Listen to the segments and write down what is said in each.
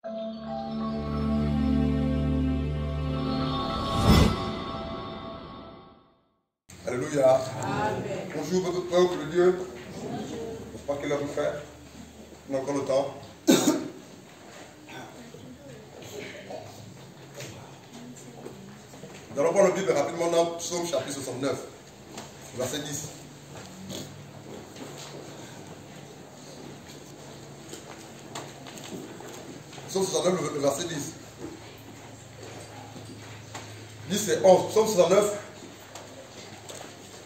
Alléluia. Amen. Bonjour, votre peuple de Dieu. Je sais pas quelle heure vous faites. On a encore le temps. Nous allons prendre la Bible rapidement dans Psaume chapitre 69, verset 10. Psaume 69, le verset 10. 10 et 11. Psaume 69,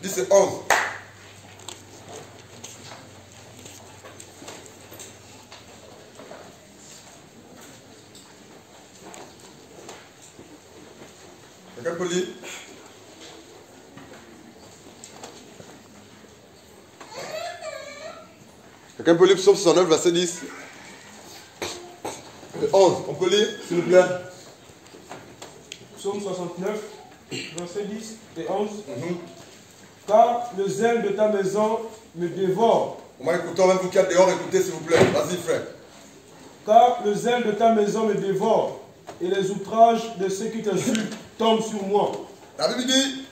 10 et 11. Quelqu'un peut lire? Quelqu'un peut lire Psaume 69, verset 10 et 11. On peut lire, s'il vous plaît? Psaume 69, verset 10 et 11. Car le zèle de ta maison me dévore. On va écouter, même vous qui êtes dehors, écoutez s'il vous plaît. Vas-y, frère. Car le zèle de ta maison me dévore, et les outrages de ceux qui t'insultent tombent sur moi. La Bible dit,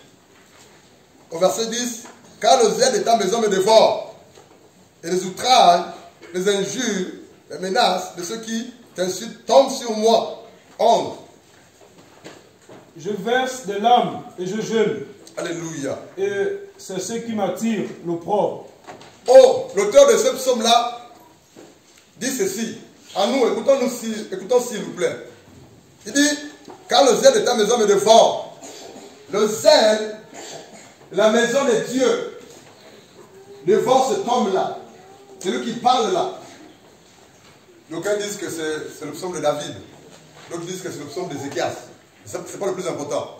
au verset 10, car le zèle de ta maison me dévore, et les outrages, les injures, les menaces de ceux qui t'insultent tombent sur moi. 11. Je verse des larmes et je jeûne. Alléluia. Et c'est ce qui m'attire, l'opprobre. Oh, l'auteur de ce psaume-là dit ceci. À nous, écoutons s'il vous plaît. Il dit, car le zèle de ta maison me dévore. Le zèle de la maison de Dieu dévore cet homme-là. C'est lui qui parle là. D'aucuns disent que c'est le psaume de David. D'autres disent que c'est le psaume d'Ézéchias. Ce n'est pas le plus important.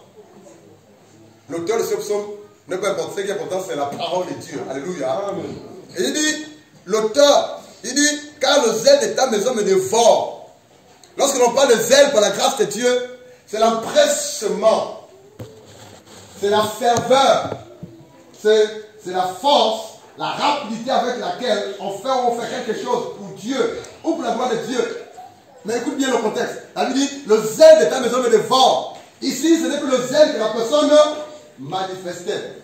L'auteur de ce psaume n'est pas important. Ce qui est important, c'est la parole de Dieu. Alléluia. Amen. Et il dit, l'auteur, il dit, car le zèle de ta maison me dévore. Lorsque l'on parle de zèle par la grâce de Dieu, c'est l'empressement, c'est la ferveur, c'est la force, la rapidité avec laquelle on fait quelque chose pour Dieu ou pour la gloire de Dieu. Mais écoute bien le contexte. La Bible dit, le zèle de ta maison me dévore. Ici, ce n'est plus le zèle que la personne manifestait.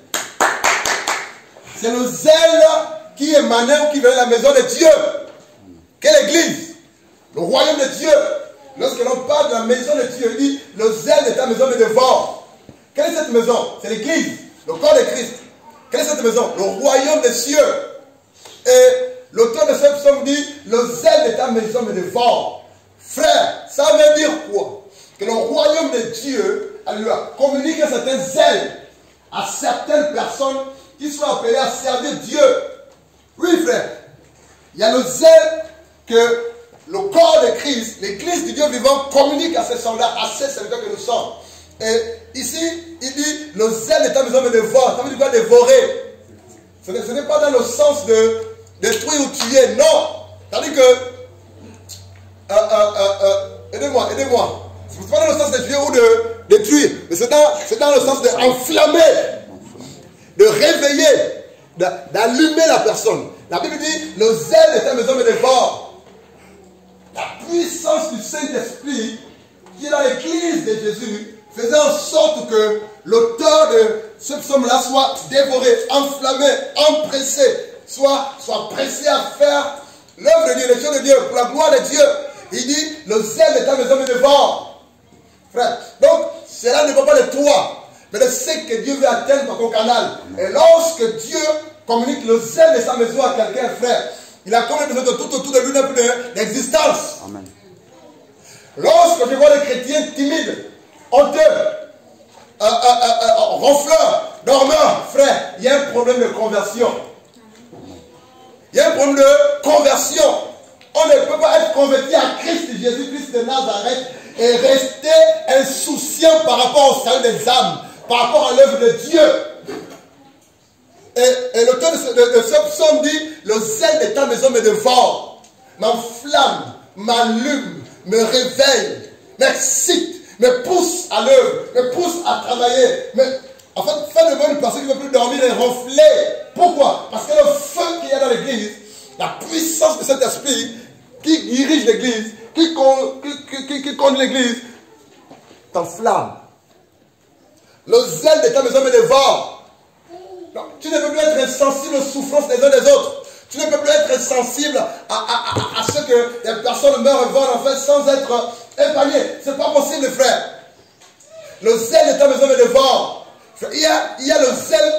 C'est le zèle qui émanait ou qui venait de la maison de Dieu. Quelle église? Le royaume de Dieu. Lorsque l'on parle de la maison de Dieu, il dit, le zèle de ta maison me dévore. Quelle est cette maison? C'est l'église, le corps de Christ. Quelle est cette maison? Le royaume des cieux. Et l'auteur de ce psaume dit, le zèle de ta maison me dévore. Frère, ça veut dire quoi? Que le royaume de Dieu, alléluia, communique un certain zèle à certaines personnes qui sont appelées à servir Dieu. Oui, frère. Il y a le zèle que le corps de Christ, l'église du Dieu vivant, communique à ces soldats, à ces serviteurs que nous sommes. Et ici, il dit, le zèle de ta maison me dévore. Ça veut dire quoi, dévorer? Ce n'est pas dans le sens de détruire ou tuer, non. C'est-à-dire que, aidez-moi. Ce n'est pas dans le sens de tuer ou de détruire, mais c'est dans le sens d'enflammer, de réveiller, d'allumer la personne. La Bible dit, le zèle de ta maison me dévore. La puissance du Saint-Esprit qui est dans l'église de Jésus faisait en sorte que l'auteur de ce psaume-là soit dévoré, enflammé, empressé, soit pressé à faire l'œuvre de Dieu, les choses de Dieu, pour la gloire de Dieu. Il dit, le zèle de ta maison me dévore. Frère, donc, cela ne dépend pas de toi, mais de ce que Dieu veut atteindre par ton canal. Et lorsque Dieu communique le zèle de sa maison à quelqu'un, frère, il a communiqué de tout autour de lui d'un peu d'existence. Amen. Lorsque je vois les chrétiens timides, honteux, ronfleurs, dormeurs, frère, il y a un problème de conversion. Il y a un problème de conversion. On ne peut pas être converti à Christ, Jésus-Christ de Nazareth, et rester insouciant par rapport au salut des âmes, par rapport à l'œuvre de Dieu. Et l'auteur de ce psaume dit, le zèle de ta maison me dévore, m'enflamme, m'allume, me réveille, m'excite, me pousse à l'œuvre, me pousse à travailler. En fait de moi une personne qui ne veut plus dormir et ronfler. Pourquoi? Parce que le feu qu'il y a dans l'église, la puissance de cet esprit qui dirige l'église, qui conduit l'église t'enflamme. Le zèle de ta maison me dévore. Non, tu ne peux plus être insensible aux souffrances des uns des autres. Tu ne peux plus être insensible à ce que les personnes meurent et vont en enfer sans être épargnées. Ce n'est pas possible, frère. Le zèle de ta maison me dévore. Il y a le zèle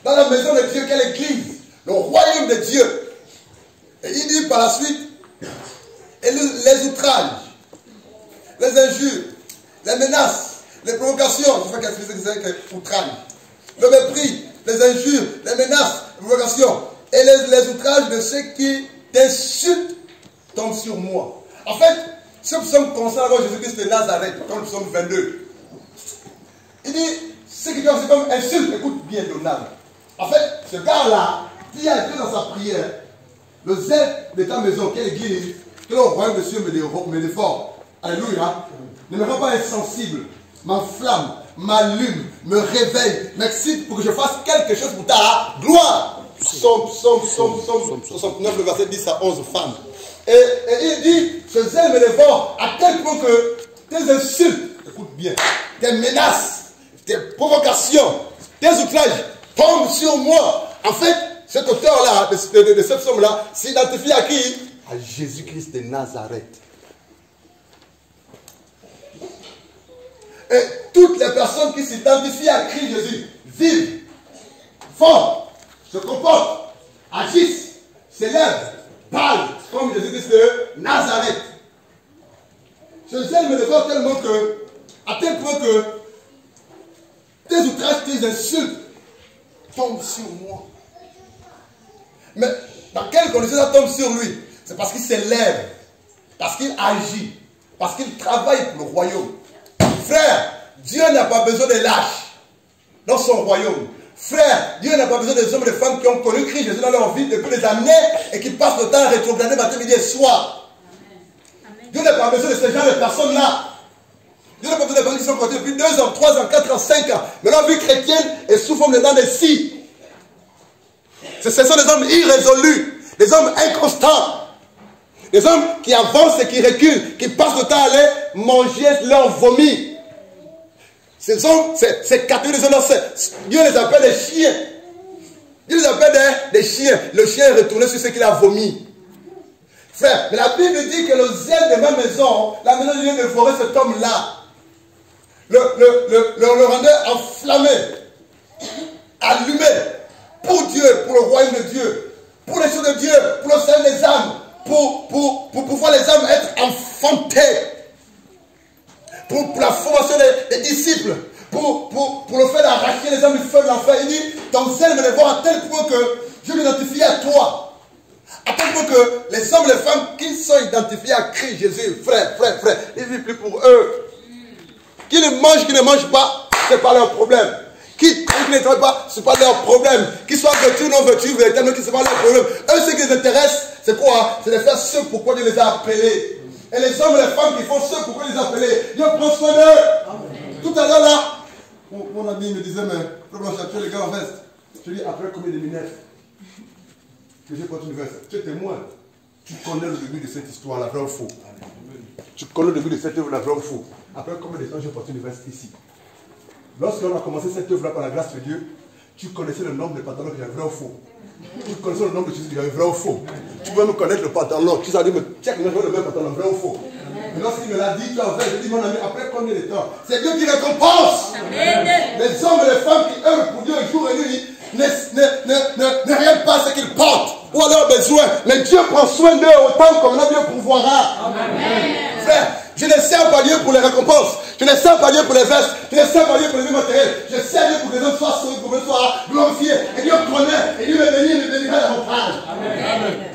dans la maison de Dieu qu'est l'église, le royaume de Dieu. Et il dit par la suite, et les outrages, les injures, les menaces, les provocations, je sais pas qu'est-ce que c'est que outrage, le mépris, les injures, les menaces, les provocations, et les outrages de ceux qui t'insultent tombent sur moi. En fait, ce psaume concerne Jésus-Christ de Nazareth, comme le psaume 22. Il dit, ce qui c'est comme insulte, écoute bien Donald. En fait, ce gars-là, qui a été dans sa prière, le zèle de ta maison, qui est l'église, que le royaume de Dieu me défend. Alléluia. Ne me rend pas insensible, m'enflamme, m'allume, me réveille, m'excite pour que je fasse quelque chose pour ta gloire. Psaume 69, le verset 10 à 11, femme. Et il dit, ce zèle me dévore à tel point que tes insultes, écoute bien, tes menaces, tes provocations, tes outrages tombent sur moi. En fait, cet auteur-là, de cette psaume-là, s'identifie à qui? À Jésus-Christ de Nazareth. Et toutes les personnes qui s'identifient à Christ Jésus vivent, font, se comportent, agissent, s'élèvent, parlent comme Jésus-Christ de Nazareth. Ce zèle me dévore tellement que, à tel point que tes outrages, tes insultes tombent sur moi. Mais dans quelles conditions ça tombe sur lui? C'est parce qu'il s'élève, parce qu'il agit, parce qu'il travaille pour le royaume. Frère, Dieu n'a pas besoin de lâches dans son royaume. Frère, Dieu n'a pas besoin des hommes et des femmes qui ont connu Christ Jésus dans leur vie depuis des années et qui passent le temps à rétrograder matin, midi et soir. Amen. Dieu n'a pas besoin de ce genre de personnes-là. Dieu n'a pas besoin de personnes qui sont comptées depuis 2 ans, 3 ans, 4 ans, 5 ans. Mais leur vie chrétienne est sous forme de dents de scie. Ce sont des hommes irrésolus, des hommes inconstants. Des hommes qui avancent et qui reculent, qui passent le temps à aller manger leur vomi. Ces hommes, ces catégories de hommes, Dieu les appelle des chiens. Dieu les appelle des chiens. Le chien est retourné sur ce qu'il a vomi. Frère, mais la Bible dit que le zèle de ma maison, la maison de Dieu dévorait cet homme-là. Le rendait enflammé, allumé, pour Dieu, pour le royaume de Dieu, pour les choses de Dieu, pour le salut des âmes. Pour pouvoir les âmes être enfantées, pour la formation des disciples, pour le fait d'arracher les âmes du feu de l'enfer. Il dit, ton zèle me dévore à tel point que je m'identifie à toi. À tel point que les hommes et les femmes qui sont identifiés à Christ Jésus, frère, ils ne vivent plus pour eux. Qu'ils ne mangent pas, ce n'est pas leur problème. Qui ne travaillent pas, ce n'est pas leur problème. Qu'ils soient vêtus ou non vêtus, véritablement, ce n'est pas leur problème. Eux, ce qui les intéresse, c'est quoi? C'est de faire ce pourquoi Dieu les a appelés. Et les hommes et les femmes qui font ce pourquoi Dieu les a appelés, Dieu prend soin d'eux. Tout à l'heure là, mon ami me disait, mais comment tu es les gars en veste? Je lui dis, après combien de minutes que j'ai porté une veste? Tu es témoin. Tu connais le début de cette histoire, la vraie ou faux. Tu connais le début de cette œuvre, la vraie ou faux. Après combien de temps j'ai porté une veste ici? Lorsqu'on a commencé cette œuvre-là par la grâce de Dieu, tu connaissais le nombre de pantalons qu'il y avait vrai ou faux. Tu connaissais le nombre de choses qu'il y avait vrai ou faux. Tu peux me connaître le pantalon. Tu as dit, mais tiens, je veux le même pantalon, vrai ou faux. Mais lorsqu'il me l'a dit, tu as vrai. Je dis, mon ami, après combien de temps? C'est Dieu qui récompense. Les hommes et les femmes qui œuvrent pour Dieu jour et nuit ne rien pas ce qu'ils portent ou à leurs besoins. Mais Dieu prend soin d'eux autant comme Dieu pourvoira. Frère, je ne sers pas Dieu pour les récompenses. Je ne sers pas Dieu pour les vestes. Je ne sers pas Dieu pour les biens matériels. Je sers Dieu pour que les hommes soient sauvés, pour que les hommes soient glorifiés. Et Dieu connaît. Et Dieu me bénit, me bénira davantage. Amen.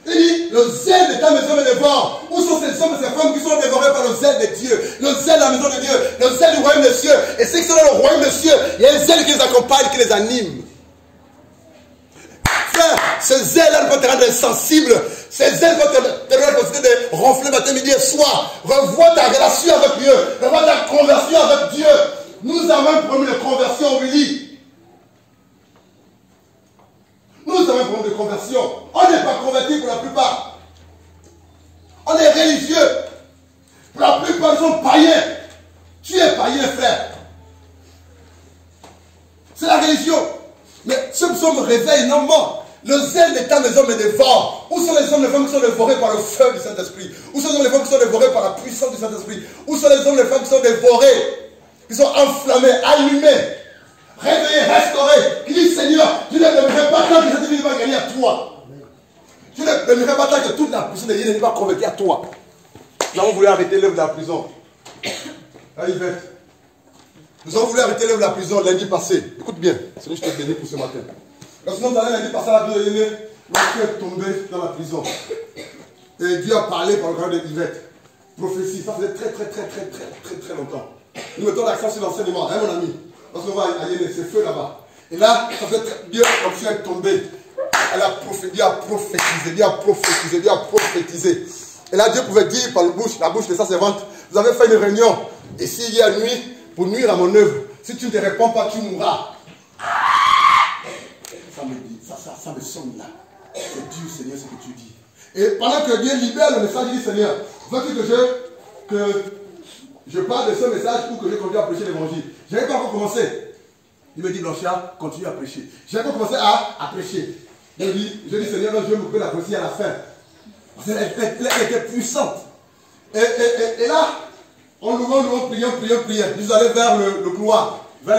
Il dit, le zèle de ta maison me dévore. Où sont ces hommes et ces femmes qui sont dévorés par le zèle de Dieu? Le zèle de la maison de Dieu. Le zèle du royaume des cieux. Et ceux qui sont dans le royaume des cieux, il y a un zèle qui les accompagne, qui les anime. Frère, ce zèle-là ne peut te rendre insensible. Ce zèle peut te donner la possibilité de ronfler matin, midi et soir. Revois ta relation avec Dieu. Revois ta conversion avec Dieu. Nous avons un problème de conversion, Willy. Nous avons un problème de conversion. On n'est pas convertis pour la plupart. On est religieux. La plupart sont païens. Tu es païen, frère. C'est la religion. Mais ce psaume réveille énormément. Le zèle de ta maison me dévore. Où sont les hommes et les femmes qui sont dévorés par le feu du Saint-Esprit? Où sont les hommes et les femmes qui sont dévorés par la puissance du Saint-Esprit? Où sont les hommes et les femmes qui sont dévorés, qui sont enflammés, allumés, réveillés, restaurés, qui disent Seigneur, je ne t'aimerai pas tant que cette vie va gagner à toi. Je ne t'aimerai pas tant que toute la puissance de Dieu ne va convertir à toi. Nous avons voulu arrêter l'œuvre de la prison. Ah, Yvette. Nous avons voulu arrêter l'œuvre de la prison lundi passé. Écoute bien, c'est que je t'ai béni pour ce matin. Parce que nous allons lundi passer à la prison, l'enfant est tombé dans la prison. Et Dieu a parlé par le grand de Yvette. Prophétie, ça faisait très longtemps. Nous mettons l'accent sur l'enseignement, hein mon ami. Parce qu'on va à Yéné, c'est feu là-bas. Et là, ça fait Dieu, l'enfant est tombé. Dieu a prophétisé. Et là, Dieu pouvait dire par la bouche de sa servante, vous avez fait une réunion. Et s'il y a nuit, pour nuire à mon œuvre, si tu ne te réponds pas, tu mourras. Ça me dit, ça me sonne là. C'est Dieu, Seigneur, ce que tu dis. Et pendant que Dieu libère le message, il dit, Seigneur, veux-tu que je parle de ce message ou que je continue à prêcher l'évangile? Je n'avais pas encore commencé. Il me dit, Blanchard, continue à prêcher. Je n'avais pas commencé à prêcher. Je dis, Seigneur, non, je vais m'occuper de la prophétie à la fin. Parce qu'elle était puissante. Et là, on nous prions. Nous allons vers le couloir, vers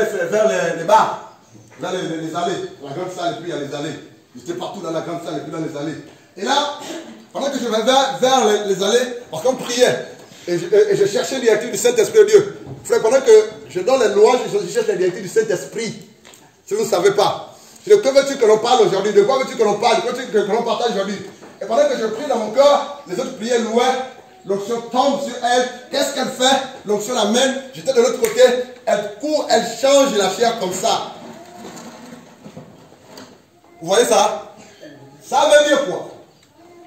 les bars, vers les allées. La grande salle, et puis il y a les allées. J'étais partout dans la grande salle, et puis dans les allées. Et là, pendant que je vais vers les allées, parce qu'on priait, et je cherchais les directives du Saint-Esprit de Dieu. Frère, pendant que je donne les louanges, je cherche les directives du Saint-Esprit. Si vous ne savez pas. Je dis, que veux-tu que l'on parle aujourd'hui? De quoi veux-tu que l'on parle? Que veux-tu que l'on partage aujourd'hui? Et pendant que je prie dans mon cœur, les autres priaient, louaient. L'onction tombe sur elle. Qu'est-ce qu'elle fait? L'onction l'amène. J'étais de l'autre côté. Elle court, elle change la chair comme ça. Vous voyez ça? Ça veut dire quoi?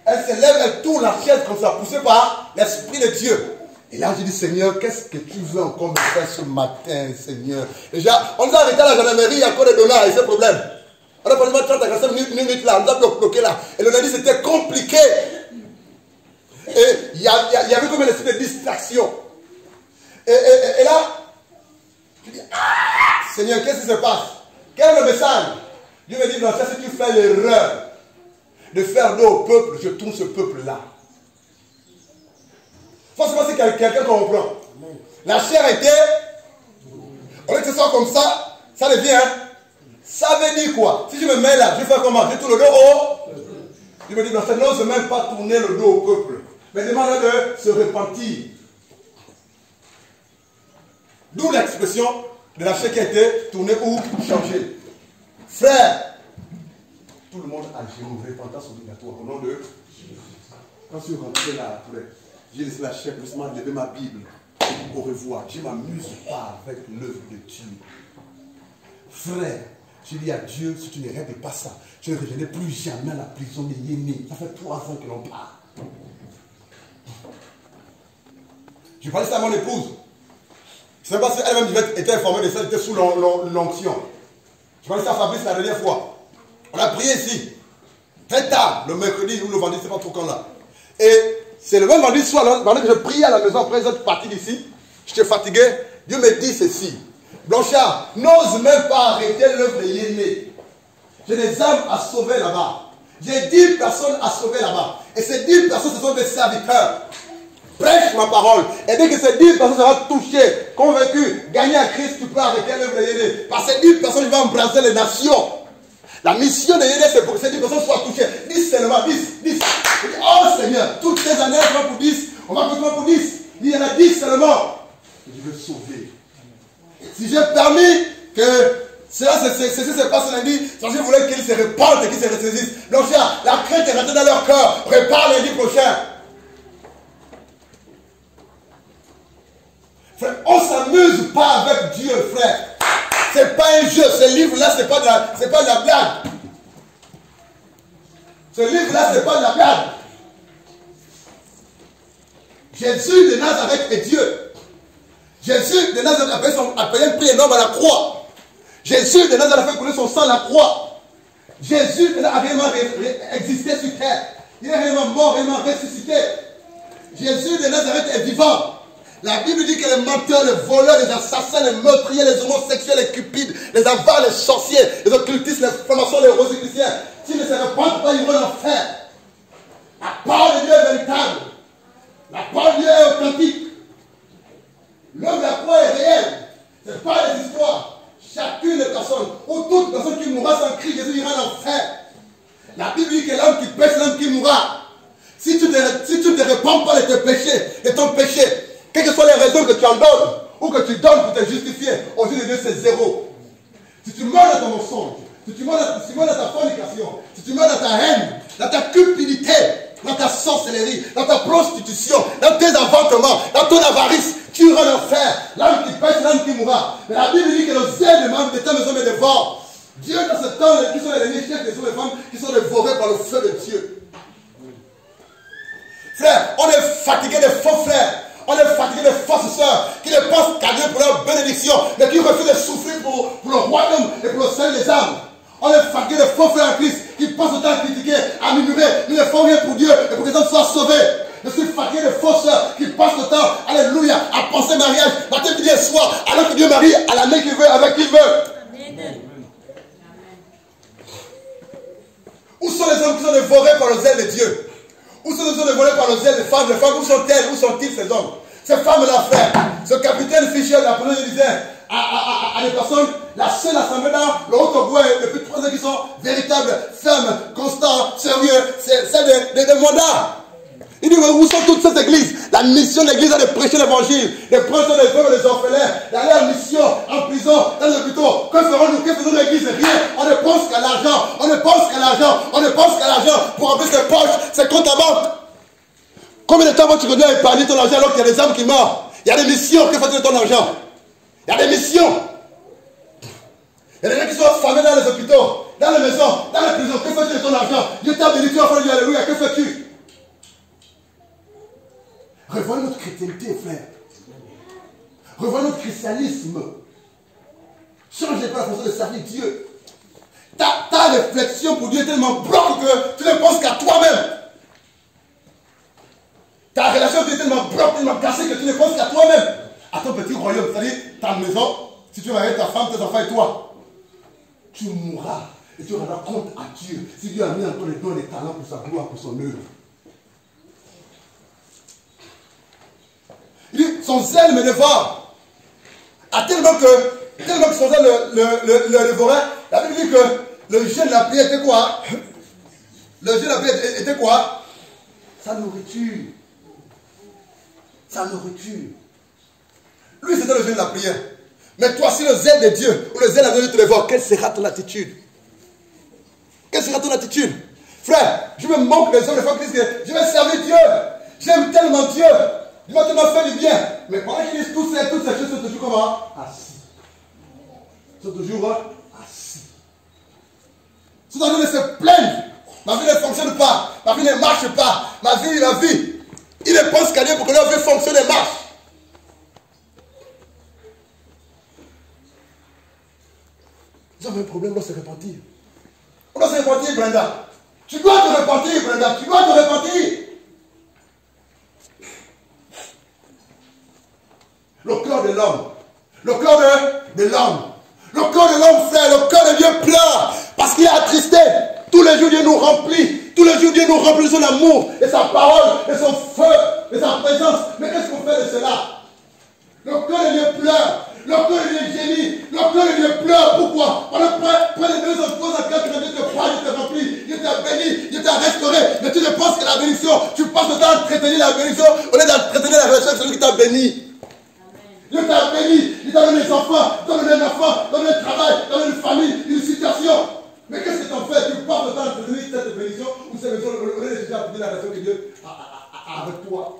Elle se lève, elle tourne la chaise comme ça, poussée par l'Esprit de Dieu. Et là, je dis, Seigneur, qu'est-ce que tu veux encore me faire ce matin, Seigneur? Déjà, on nous a arrêté à la gendarmerie, il y a encore des dollars et ce problème. On a pas 30 à 45 minutes là, on nous a bloqué là. Et on a dit, c'était compliqué. Et il y avait comme un esprit de distraction. Et là, je dis, Seigneur, qu'est-ce qui se passe? Quel est le message? Dieu me dit, non, si tu fais l'erreur de faire l'eau au peuple, je tourne ce peuple-là. Forcément, c'est quelqu'un comprend. La chair était, au lieu que ce soit comme ça, ça devient, ça veut dire quoi? Si je me mets là, je vais faire comment? Je tourne le dos au. Dieu me dit, non, ça n'ose même pas tourner le dos au peuple. Mais demande de se repentir. D'où l'expression de la chair qui a été tournée ou changée. Frère, tout le monde a genoux, repentance obligatoire au nom de Jésus. Quand je suis rentré là après, j'ai laissé la chair, je me suis levé ma Bible. Au revoir. Je ne m'amuse pas avec l'œuvre de Dieu. Frère, je dis à Dieu, si tu ne règles pas ça, je ne reviendrai plus jamais à la prison de Yéné. Ça fait 3 ans que l'on parle. Je parlais ça à mon épouse. Je ne sais pas si elle-même était informée de ça, elle était sous l'onction. Je parlais ça à Fabrice la dernière fois. On a prié ici. Très tard, le mercredi ou le vendredi, je ne sais pas trop quand là. Et c'est le même vendredi soir, pendant que je priais à la maison après les autres parties d'ici, j'étais fatigué. Dieu me dit ceci. Blanchard, n'ose même pas arrêter l'œuvre de Yéné. J'ai des âmes à sauver là-bas. J'ai 10 personnes à sauver là-bas. Et ces 10 personnes, ce sont des serviteurs. Prêche ma parole. Et dès que ces 10 personnes seront touchées, convaincues, gagnées à Christ, tu peux arrêter l'œuvre de Yéné. Parce que ces 10 personnes, il va embrasser les nations. La mission de Yéné, c'est pour que ces 10 personnes soient touchées. 10 seulement, 10. Oh Seigneur, toutes ces années, on va pour 10. On va pour 10. Il y en a 10 seulement. Je veux sauver. Si j'ai permis que cela se passe lundi, c'est parce que je voulais qu'ils se répandent et qu'ils se ressaisissent. Donc, la crainte est rentrée dans leur cœur. Prépare lundi prochain. Frère, on ne s'amuse pas avec Dieu, frère. Ce n'est pas un jeu. Ce livre-là, ce n'est pas de la blague. Ce livre-là, ce n'est pas de la blague. Jésus de Nazareth est Dieu. Jésus de Nazareth a payé un prix énorme à la croix. Jésus de Nazareth a fait couler son sang à la croix. Jésus a réellement existé sur terre. Il est réellement mort, réellement ressuscité. Jésus de Nazareth est vivant. La Bible dit que les menteurs, les voleurs, les assassins, les meurtriers, les homosexuels, les cupides, les avares, les sorciers, les occultistes, les francs-maçons, les rosicruciens, s'ils ne se répandent pas, ils vont en enfer. La parole de Dieu est véritable. La parole de Dieu est authentique. L'homme de la croix est réel. Ce n'est pas des histoires. Chacune des personnes, ou toute personne qui mourra sans Christ, Jésus ira en enfer. La Bible dit que l'homme qui pêche, l'homme qui mourra. Si tu ne te répands pas de tes péchés, de ton péché, quelles que soient les raisons que tu en donnes, ou que tu donnes pour te justifier, aux yeux de Dieu, c'est zéro. Si tu meurs dans ton mensonge, si tu meurs dans ta fornication, si tu meurs dans ta haine, dans ta cupidité, dans ta sorcellerie, dans ta prostitution, dans tes avortements, dans ton avarice, tu iras en enfer. L'homme qui pêche, l'homme qui mourra. Mais la Bible dit que le zèle des membres de ta maison me dévore. Dieu, dans ce temps, qui sont les ennemis chefs, des hommes et femmes qui sont dévorés par le feu de Dieu. Frère, on est fatigué des faux frères. On est fatigué des fausses sœurs qui ne pensent qu'à Dieu pour leur bénédiction, mais qui refusent de souffrir pour le royaume et pour le salut des âmes. On est fatigué des faux frères en Christ qui passent autant à critiquer, à murmurer. Nous ne faisons rien pour Dieu et pour que les hommes soient sauvés. Je suis fatigué des faux sœurs qui passent le temps, alléluia, à penser mariage, matin, midi et soir, alors que Dieu marie à l'année qu'il veut, avec qui il veut. Amen. Où sont les hommes qui sont dévorés par le zèle de Dieu? Où sont les hommes dévorés par le zèle des femmes? Les femmes, où sont-elles? Où sont-ils ces hommes? Ces femmes-là, frère. Ce capitaine Fischer, la première disait à des personnes, la seule assemblée dans le Haut-Togo depuis 3 ans qui sont véritables, fermes, constants, sérieux, c'est celle des mandats. Il dit, où sont toutes ces églises? La mission de l'église est de prêcher l'évangile, de prêcher les veuves et les orphelins, d'aller en mission, en prison, dans les hôpitaux. Que ferons-nous? Que faisons l'église? Rien. On ne pense qu'à l'argent. On ne pense qu'à l'argent. On ne pense qu'à l'argent pour remplir ses poches, ses comptes à banque. Combien de temps vas-tu continuer à épargner ton argent alors qu'il y a des âmes qui meurent? Il y a des missions. Que fais-tu de ton argent? Il y a des missions. Il y a des gens qui sont affamés dans les hôpitaux, dans les maisons, dans les prisons. Que fais-tu de ton argent? Dieu t'a béni, tu vas faire du alléluia. Que fais-tu? Revoyons notre chrétienté, frère. Revoyons notre christianisme. Changez pas la façon de servir Dieu. Ta réflexion pour Dieu est tellement blanche que tu ne penses qu'à toi-même. Ta relation avec Dieu est tellement blanche, tellement cassée que tu ne penses qu'à toi-même. À ton petit royaume, c'est-à-dire ta maison, si tu vas avec ta femme, tes enfants et toi, tu mourras et tu rendras compte à Dieu si Dieu a mis encore les dons et les talents pour sa gloire, pour son œuvre. Il dit, son zèle me dévore. Tellement que son zèle le dévorait. La Bible dit que le jeûne de la prière était quoi? Le jeûne de la prière était quoi? Sa nourriture. Sa nourriture. Lui, c'était le jeûne de la prière. Mais toi, si le zèle de Dieu ou le zèle de Dieu te dévore, quelle sera ton attitude? Quelle sera ton attitude? Frère, je me manque des hommes, les femmes qui disent que je vais servir Dieu. J'aime tellement Dieu. Dieu m'a tellement fait du bien. Mais pendant qu'ils disent toutes ces choses, sont toujours comment? Assis. Ils sont toujours assis. Ils sont en train de se plaindre. Ma vie ne fonctionne pas. Ma vie ne marche pas. Ma vie. Ils ne pensent qu'à Dieu pour que leur vie fonctionne et marche. Ils ont un problème, on doit se repentir. On doit se repentir, Brenda. Tu dois te repentir, Brenda. Tu dois te repentir. Le cœur de l'homme. Le cœur de l'homme. Le cœur de l'homme, frère. Le cœur de Dieu pleure. Parce qu'il est attristé. Tous les jours, Dieu nous remplit. Tous les jours, Dieu nous remplit de son amour, de sa parole, de son feu, de sa présence. Mais qu'est-ce qu'on fait de cela? Le cœur de Dieu pleure. Le cœur de Dieu gémit. Le cœur de Dieu pleure. Pourquoi? On a près de 2 ans, 3 ans, 4 ans, Dieu te croit, Dieu te remplit, Dieu t'a béni, Dieu t'a restauré. Mais tu ne penses que la bénédiction. Tu passes le temps à entretenir la bénédiction au lieu d'entretenir la relation avec celui qui t'a béni. Dieu t'a béni, il t'a donné des enfants, il t'a donné un enfant, il t'a donné un travail, il t'a donné une famille, une situation. Mais qu'est-ce que tu en fais? Tu passes le temps à entretenir cette bénédiction ou cette bénédiction au lieu de entretenir la relation que Dieu a avec toi.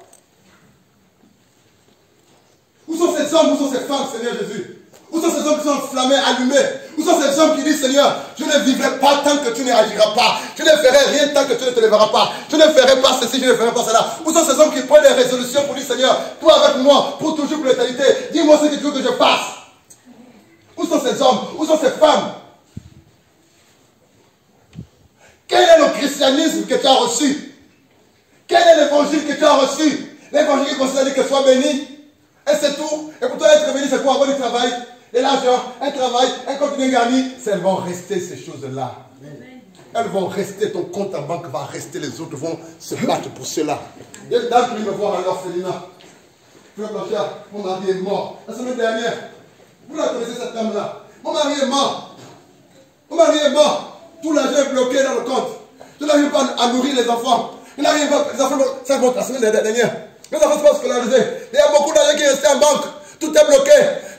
Où sont ces hommes, où sont ces femmes, Seigneur Jésus? Où sont ces hommes qui sont enflammés, allumés? Où sont ces hommes qui disent, Seigneur, je ne vivrai pas tant que tu n'agiras pas. Je ne ferai rien tant que tu ne te lèveras pas. Je ne ferai pas ceci, je ne ferai pas cela. Où sont ces hommes qui prennent des résolutions pour dire, Seigneur, toi avec moi, pour toujours, pour l'éternité, dis-moi ce que tu veux que je fasse. Où sont ces hommes? Où sont ces femmes? Quel est le christianisme que tu as reçu? Quel est l'évangile que tu as reçu? L'évangile consiste à dire que sois béni. Et c'est tout. Et pour toi, être béni, c'est pour avoir du travail. Et l'argent, un travail, un compte bien garni. Elles vont rester ces choses-là. Elles vont rester, ton compte en banque va rester, les autres vont se battre pour cela. Il y a une dame qui vient me voir à l'orphelinat. Frère Blanchard, mon mari est mort. La semaine dernière, vous la connaissez cette dame-là. Mon mari est mort. Mon mari est mort. Tout l'argent est bloqué dans le compte. Je n'arrive pas à nourrir les enfants. Je n'arrive pas, les enfants, ça remonte la semaine dernière. Les enfants ne sont pas scolarisés. Il y a beaucoup d'argent qui est resté en banque. Tout est bloqué.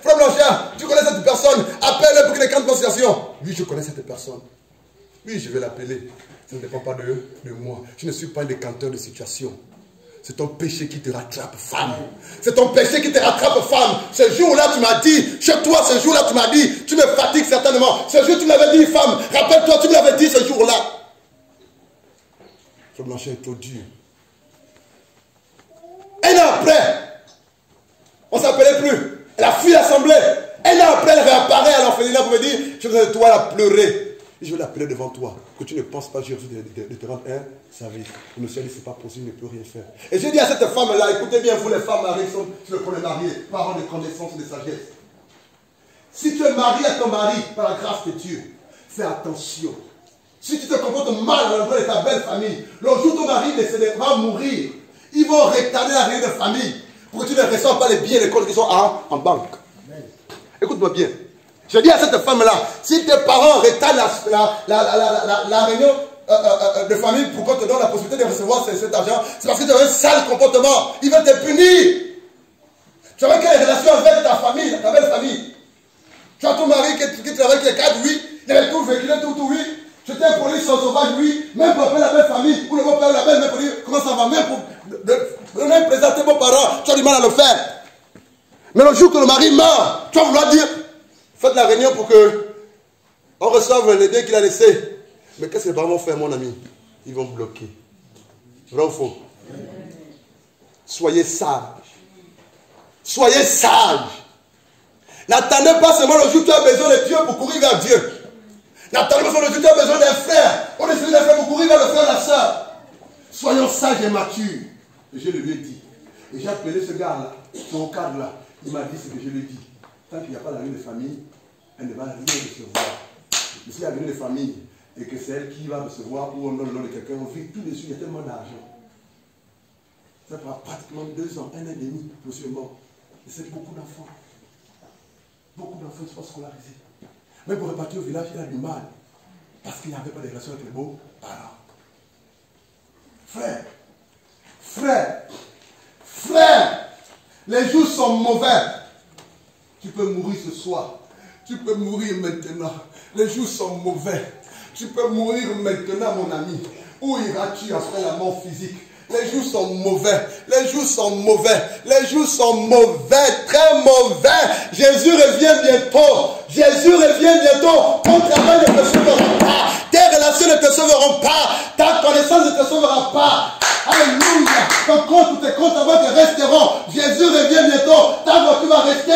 Frère Blanchard, tu connais cette personne. Appelle-le pour qu'il ait 40 conciliations. Oui, je connais cette personne. Oui, je vais l'appeler. Ça ne dépend pas de moi. Je ne suis pas un décanteur de situation. C'est ton péché qui te rattrape, femme. C'est ton péché qui te rattrape, femme. Ce jour-là, tu m'as dit, chez toi, ce jour-là, tu m'as dit, tu me fatigues certainement. Ce jour, tu m'avais dit, femme, rappelle-toi, tu me l'avais dit ce jour-là. Ce Blanchard est trop dur. Un an après, on ne s'appelait plus. Elle a fui l'assemblée. Un an après, elle réapparaît à l'orphelinat pour me dire, je vais de toi la pleurer. Je vais l'appeler devant toi. Que tu ne penses pas, Jésus, de te rendre un service. Il me dit, c'est pas possible, il ne peut rien faire. Et j'ai dit à cette femme-là, écoutez bien, vous les femmes mariées, sur le point de marier, parents de connaissance et de sagesse. Si tu es marié à ton mari, par la grâce de Dieu, fais attention. Si tu te comportes mal dans l'endroit de ta belle famille, le jour où ton mari va mourir, ils vont retarder la réunion de famille pour que tu ne reçoives pas les billets d'école qui sont en banque. Écoute-moi bien. Je dis à cette femme-là, si tes parents retardent la réunion de famille pour qu'on te donne la possibilité de recevoir cet argent, c'est parce que tu as un sale comportement. Ils veulent te punir. Tu as quelle relation avec ta famille, ta belle famille? Tu as ton mari qui travaille, qui est 4, oui, il avait tout véhiculé, tout, oui. Tu t'es un police sans sauvage, oui. Même pour appeler la belle famille, ou le beau-père, la belle, même pour dire comment ça va, même pour même présenter vos parents, tu as du mal à le faire. Mais le jour que le mari meurt, tu vas vouloir dire, faites la réunion pour que on reçoive les biens qu'il a laissés. Mais qu'est-ce que les parents vont faire, mon ami? Ils vont bloquer. Vrai ou faux? Soyez sages. Soyez sages. N'attendez pas seulement le jour où tu as besoin de Dieu pour courir vers Dieu. N'attendez pas seulement le jour où tu as besoin d'un frère. On est d'un frère pour courir vers le frère et la soeur. Soyons sages et matures. Et je le lui ai dit. Et j'ai appelé ce gars-là, son cadre-là. Il m'a dit ce que je lui ai dit. Tant qu'il n'y a pas la réunion de famille, elle ne va rien recevoir. Mais s'il y a la réunion de famille et que c'est elle qui va recevoir ou on donne le nom de quelqu'un, on vit tout dessus, il y a tellement d'argent. Ça prend pratiquement 2 ans, 1 an et demi, monsieur est mort. Et c'est beaucoup d'enfants. Beaucoup d'enfants ne sont pas scolarisés. Même pour repartir au village, il a du mal. Parce qu'il n'y avait pas de relation avec les beaux parents. Frère, les jours sont mauvais. Tu peux mourir ce soir. Tu peux mourir maintenant. Les jours sont mauvais. Tu peux mourir maintenant, mon ami. Où iras-tu après la mort physique? Les jours sont mauvais. Les jours sont mauvais. Les jours sont mauvais. Très mauvais. Jésus revient bientôt. Jésus revient bientôt. Ton travail ne te sauvera pas. Tes relations ne te sauveront pas. Ta connaissance ne te sauvera pas. Alléluia. Ton compte ou tes comptes avant te resteront. Jésus revient bientôt. Ta voiture va rester.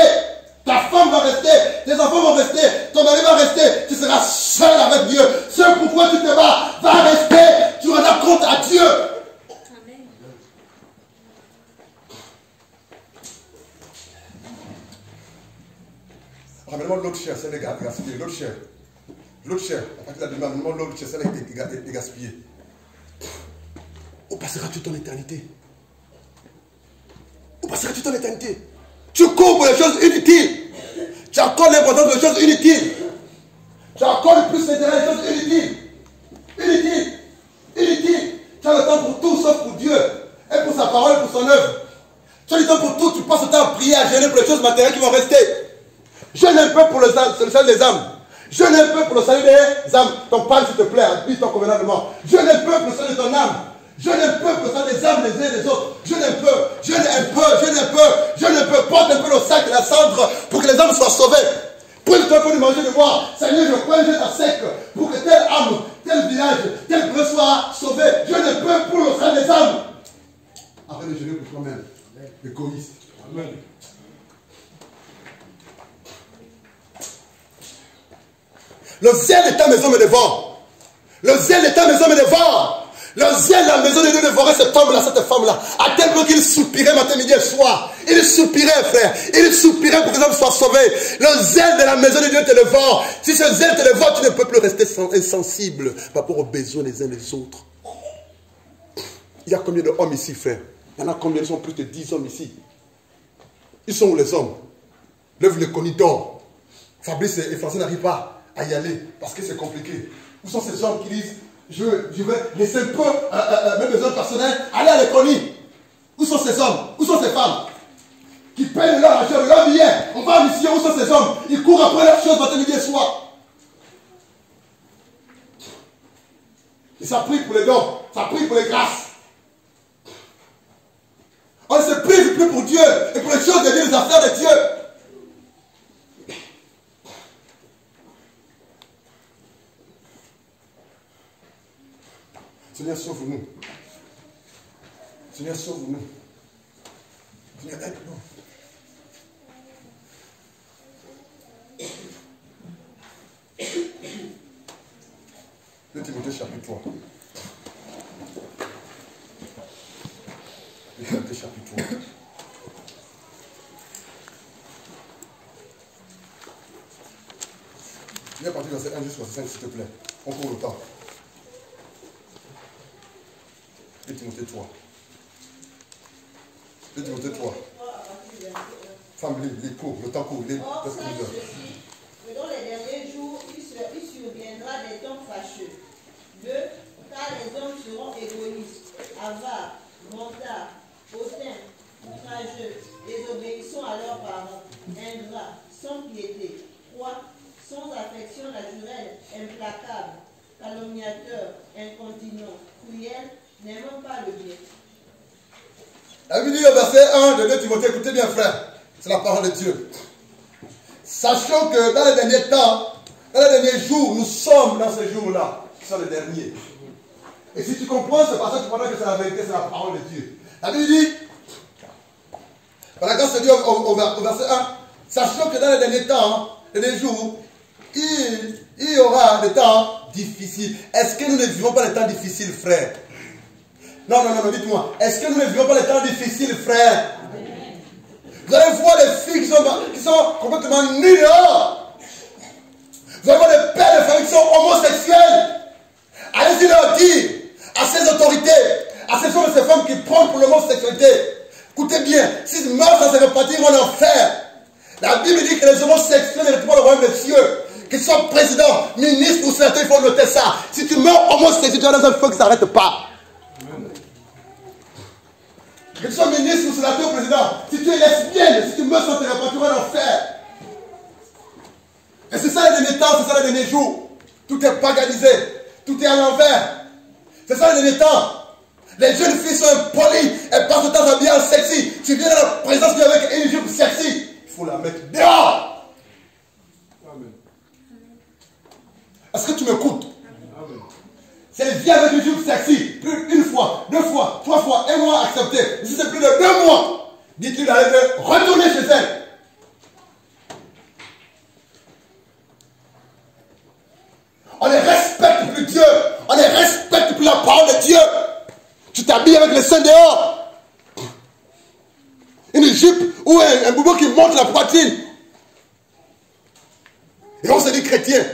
Ta femme va rester, tes enfants vont rester, ton mari va rester, tu seras seul avec Dieu. Ce pourquoi tu te bats va rester, tu rendras compte à Dieu. Amen. Ramène-moi l'autre chair, celle est gaspillée, l'autre chair. L'autre chair, à partir de la demande, ramène-moi l'autre chair, celle est gaspillée. Où passeras-tu ton éternité? Où passeras-tu ton éternité? Tu cours pour les choses inutiles. Tu accordes l'importance des choses inutiles. Tu accordes plus l'intérêt des choses inutiles. Inutiles. Tu as le temps pour tout sauf pour Dieu. Et pour sa parole et pour son œuvre. Tu as le temps pour tout. Tu passes le temps à prier, à gêner pour les choses matérielles qui vont rester. Jeûne un peu pour le salut des âmes. Jeûne un peu pour le salut des âmes. Ton père, s'il te plaît, habite-toi convenablement. Jeûne un peu pour le salut de ton âme. Jeûne un peu pour ça des âmes les uns des autres. Jeûne un peu, porte un peu le sac et la cendre pour que les âmes soient sauvées. Prie-toi pour lui manger de boire. Seigneur, je prends un jeûne à sec pour que telle âme, tel village, tel peuple soit sauvé. Jeûne un peu pour le salut des âmes. Arrête de jeûner pour toi-même. Égoïste. Amen. Le zèle de ta maison me dévore. Le zèle de ta maison me dévore. Le zèle de la maison de Dieu dévorait cette femme-là, à tel point qu'il soupirait matin, midi et soir. Il soupirait, frère. Il soupirait pour que les hommes soient sauvés. Le zèle de la maison de Dieu te dévore. Si ce zèle te dévore, tu ne peux plus rester insensible par rapport aux besoins des uns des autres. Il y a combien d'hommes ici, frère? Il y en a combien? Ils sont plus de 10 hommes ici. Ils sont où les hommes? Lève les conidors. Fabrice et François n'arrivent pas à y aller parce que c'est compliqué. Où sont ces hommes qui disent je vais laisser un peu mes besoins personnels aller à l'économie? Où sont ces hommes? Où sont ces femmes qui payent leur argent, leur billet? On va en mission. Où sont ces hommes? Ils courent après leurs choses matin, midi et soir. Et ça prie pour les dons, ça prie pour les grâces. On ne se prive plus pour Dieu et pour les choses de Dieu, les affaires de Dieu. Seigneur, sauve-nous. Seigneur, sauve-nous. Seigneur, aide-nous. 2 Timothée chapitre 3. 2 Timothée chapitre 3. Viens partir verset 1 jusqu'au 5, s'il te plaît. On court le temps. 2 Timothée 3. 2 Timothée 3. Femme, les cours, le temps court, les presque 10 heures. Mais dans les derniers jours, il surviendra des temps fâcheux. 2. Car les hommes seront égoïstes, avares, mentards, hautains, outrageux, désobéissants à leurs parents, ingrats, sans piété. 3. Sans affection naturelle, implacables, calomniateurs, incontinents, cruels, n'aimant pas le bien. La Bible dit au verset 1 de 2 Timothée, écoutez bien frère, c'est la parole de Dieu. Sachons que dans les derniers temps, dans les derniers jours, nous sommes dans ces jours-là, qui sont les derniers. Et si tu comprends ce passage, tu comprends que c'est la vérité, c'est la parole de Dieu. La Bible dit, par la grâce de Dieu au verset 1, sachons que dans les derniers temps, les derniers jours, il y aura des temps difficiles. Est-ce que nous ne vivons pas les temps difficiles, frère? Non, dites-moi. Est-ce que nous ne vivons pas les temps difficiles, frère? Vous allez voir les filles qui sont complètement nues dehors. Vous allez voir les pères de famille qui sont homosexuels. Allez-y leur dire à ces autorités, à ces hommes et ces femmes qui prennent pour l'homosexualité. Écoutez bien, s'ils meurent sans se repentir, ils vont en enfer. La Bible dit que les homosexuels n'héritent pas le royaume des cieux. Qu'ils soient présidents, ministres ou sénateurs, il faut noter ça. Si tu meurs homosexuel, tu es dans un feu qui ne s'arrête pas. Que tu sois ministre ou sénateur ou président, si tu es lesbienne, si tu meurs sans te repentir, tu vas en enfer. Et c'est ça les derniers temps, c'est ça les derniers jours. Tout est paganisé, tout est à l'envers. C'est ça les derniers temps. Les jeunes filles sont impolies, elles passent le temps habillées en sexy. Tu viens dans la présence de Dieu avec une jupe sexy, il faut la mettre dehors. Amen. Est-ce que tu m'écoutes? Si elle vient avec une jupe sexy, plus une fois, 2 fois, 3 fois, 1 mois accepté, si c'est plus de 2 mois, dites-lui d'aller retourner chez elle. On ne respecte plus Dieu, on ne respecte plus la parole de Dieu. Tu t'habilles avec les seins dehors. Une jupe ou un boubou qui monte la poitrine. Et on se dit chrétien.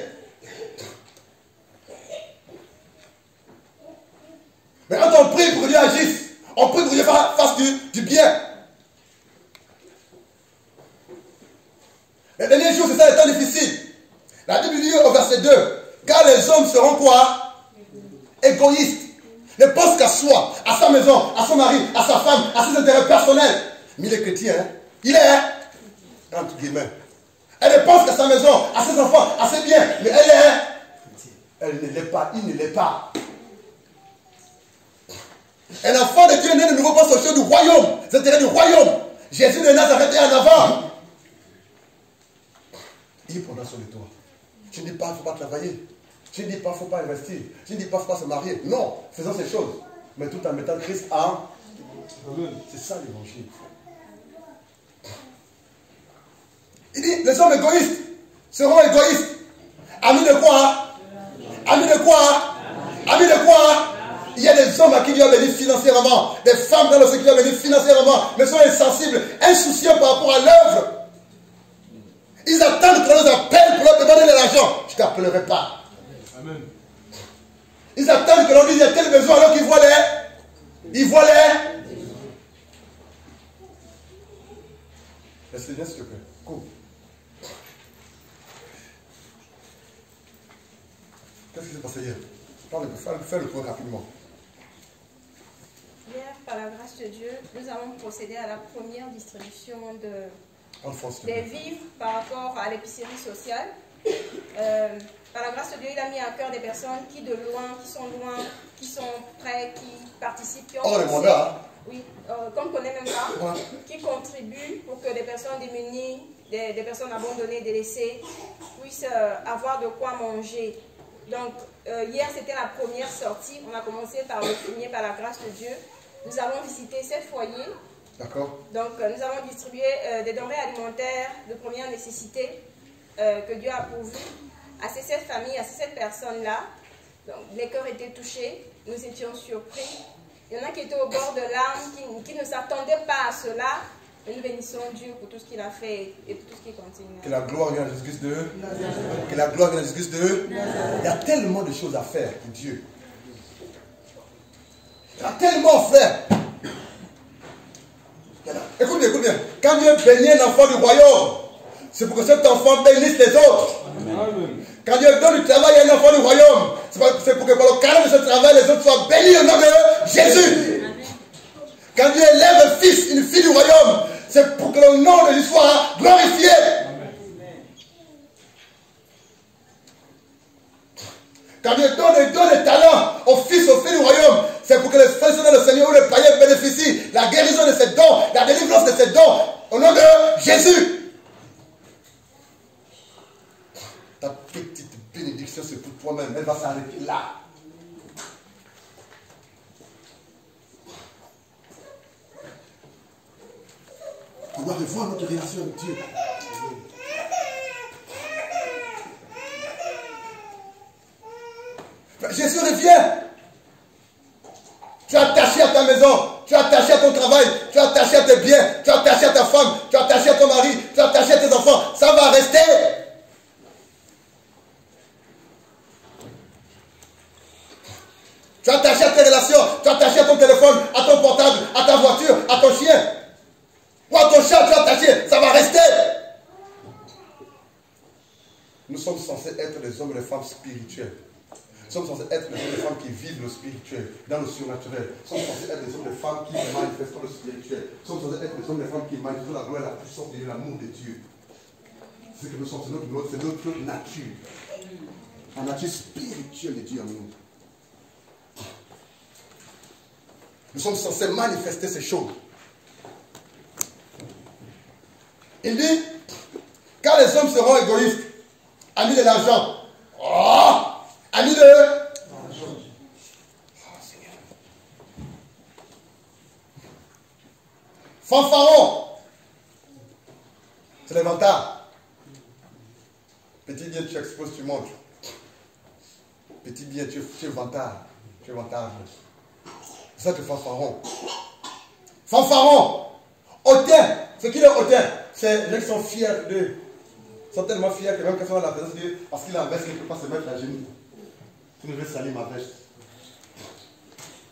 Mais quand on prie pour que Dieu agisse, on prie pour que Dieu fasse du bien. Les derniers jours, c'est ça les temps difficiles. La Bible dit au verset 2, car les hommes seront quoi? Égoïstes. Ne pense qu'à soi, à sa maison, à son mari, à sa femme, à ses intérêts personnels. Mais il est chrétien, hein? Il est, entre guillemets. Elle ne pense qu'à sa maison, à ses enfants, à ses biens. Mais elle ne l'est pas, il ne l'est pas. Un enfant de Dieu né de nouveau pense aux choses du royaume, les intérêts du royaume. Jésus de Nazareth est en avant. Il prendra soin de toi. Je ne dis pas qu'il ne faut pas travailler. Je ne dis pas qu'il ne faut pas investir. Je ne dis pas qu'il ne faut pas se marier. Non, faisons ces choses. Mais tout en mettant Christ en... C'est ça l'évangile. Il dit, les hommes égoïstes seront égoïstes. Amis de quoi? Amis de quoi? Amis de quoi? Il y a des hommes à qui Dieu a béni financièrement, des femmes dans le secteur qui Dieu a béni financièrement, mais sont insensibles, insouciants par rapport à l'œuvre. Ils attendent qu'on les appelle pour leur demander de l'argent. Je ne t'appellerai pas. Amen. Ils attendent que l'on dise il y a tel besoin alors qu'ils voient les. Ils voient les. Laisse-les bien, s'il te plaît. Cours. Qu'est-ce qui s'est passé hier? Fais le point rapidement. Hier, par la grâce de Dieu, nous avons procédé à la première distribution des vivres par rapport à l'épicerie sociale. Par la grâce de Dieu, il a mis à cœur des personnes qui sont loin, qui sont prêts, qui participent, qui ont les mandats. Oui, qu'on ne connaît même pas, qui contribuent pour que des personnes démunies, des personnes abandonnées, délaissées, puissent avoir de quoi manger. Donc, hier, c'était la première sortie. On a commencé par le fumier, par la grâce de Dieu. Nous avons visité 7 foyers. D'accord. Donc, nous avons distribué des denrées alimentaires de première nécessité que Dieu a pourvu à ces 7 familles, à ces 7 personnes-là. Donc, les cœurs étaient touchés. Nous étions surpris. Il y en a qui étaient au bord de larmes, qui ne s'attendaient pas à cela. Et nous bénissons Dieu pour tout ce qu'il a fait et pour tout ce qu'il continue. Que la gloire vienne à Jésus-Christ de Que la gloire vienne à Jésus-Christ de Il y a tellement de choses à faire pour Dieu. Il y a tellement à faire. Écoute bien, écoute bien. Quand Dieu bénit un enfant du royaume, c'est pour que cet enfant bénisse les autres. Amen. Quand Dieu donne du travail à un enfant du royaume, c'est pour que par le cadre de ce travail, les autres soient bénis au nom de Jésus. Quand Dieu élève un fils, une fille du royaume, c'est pour que le nom de Jésus soit glorifié. Quand Dieu donne des talents aux fils, aux filles du royaume, c'est pour que les fonctionnaires du Seigneur ou les païens bénéficient la guérison de ces dons, la délivrance de ces dons, au nom de Jésus. Ta petite bénédiction, c'est pour toi-même. Elle va s'arrêter là. On doit revoir notre relation avec Dieu. Jésus revient. Tu es attaché à ta maison, tu es attaché à ton travail, tu es attaché à tes biens, tu es attaché à ta femme, tu es attaché à ton mari, tu es attaché à tes enfants. Ça va rester. Tu es attaché à tes relations, tu es attaché à ton téléphone, à ton portable, à ta voiture, à ton chien. Ou à ton chat, tu es attaché, ça va rester. Nous sommes censés être des hommes et des femmes spirituels. Nous sommes censés être des hommes et des femmes qui vivent le spirituel, dans le surnaturel. Nous sommes censés être des hommes et des femmes qui manifestent le spirituel. Nous sommes censés être des hommes et des femmes qui manifestent la gloire et la puissance de l'amour de Dieu. C'est que nous sommes, c'est notre nature. La nature spirituelle de Dieu en nous. Nous sommes censés manifester ces choses. Il dit, quand les hommes seront égoïstes, amis de l'argent, amis de l'argent. Fanfaron, c'est l'inventaire. Petit bien, tu exposes, tu montres. Petit bien, tu es vantard. Tu es vantard. C'est ça que fanfaron. Fanfaron, hautain. Ce qui est hautain, c'est les gens qui sont fiers d'eux. Ils sont tellement fiers que même quand ils sont dans la présence de Dieu, parce qu'il a un veste, il ne peut pas se mettre à genoux. Tu ne veux salir ma veste.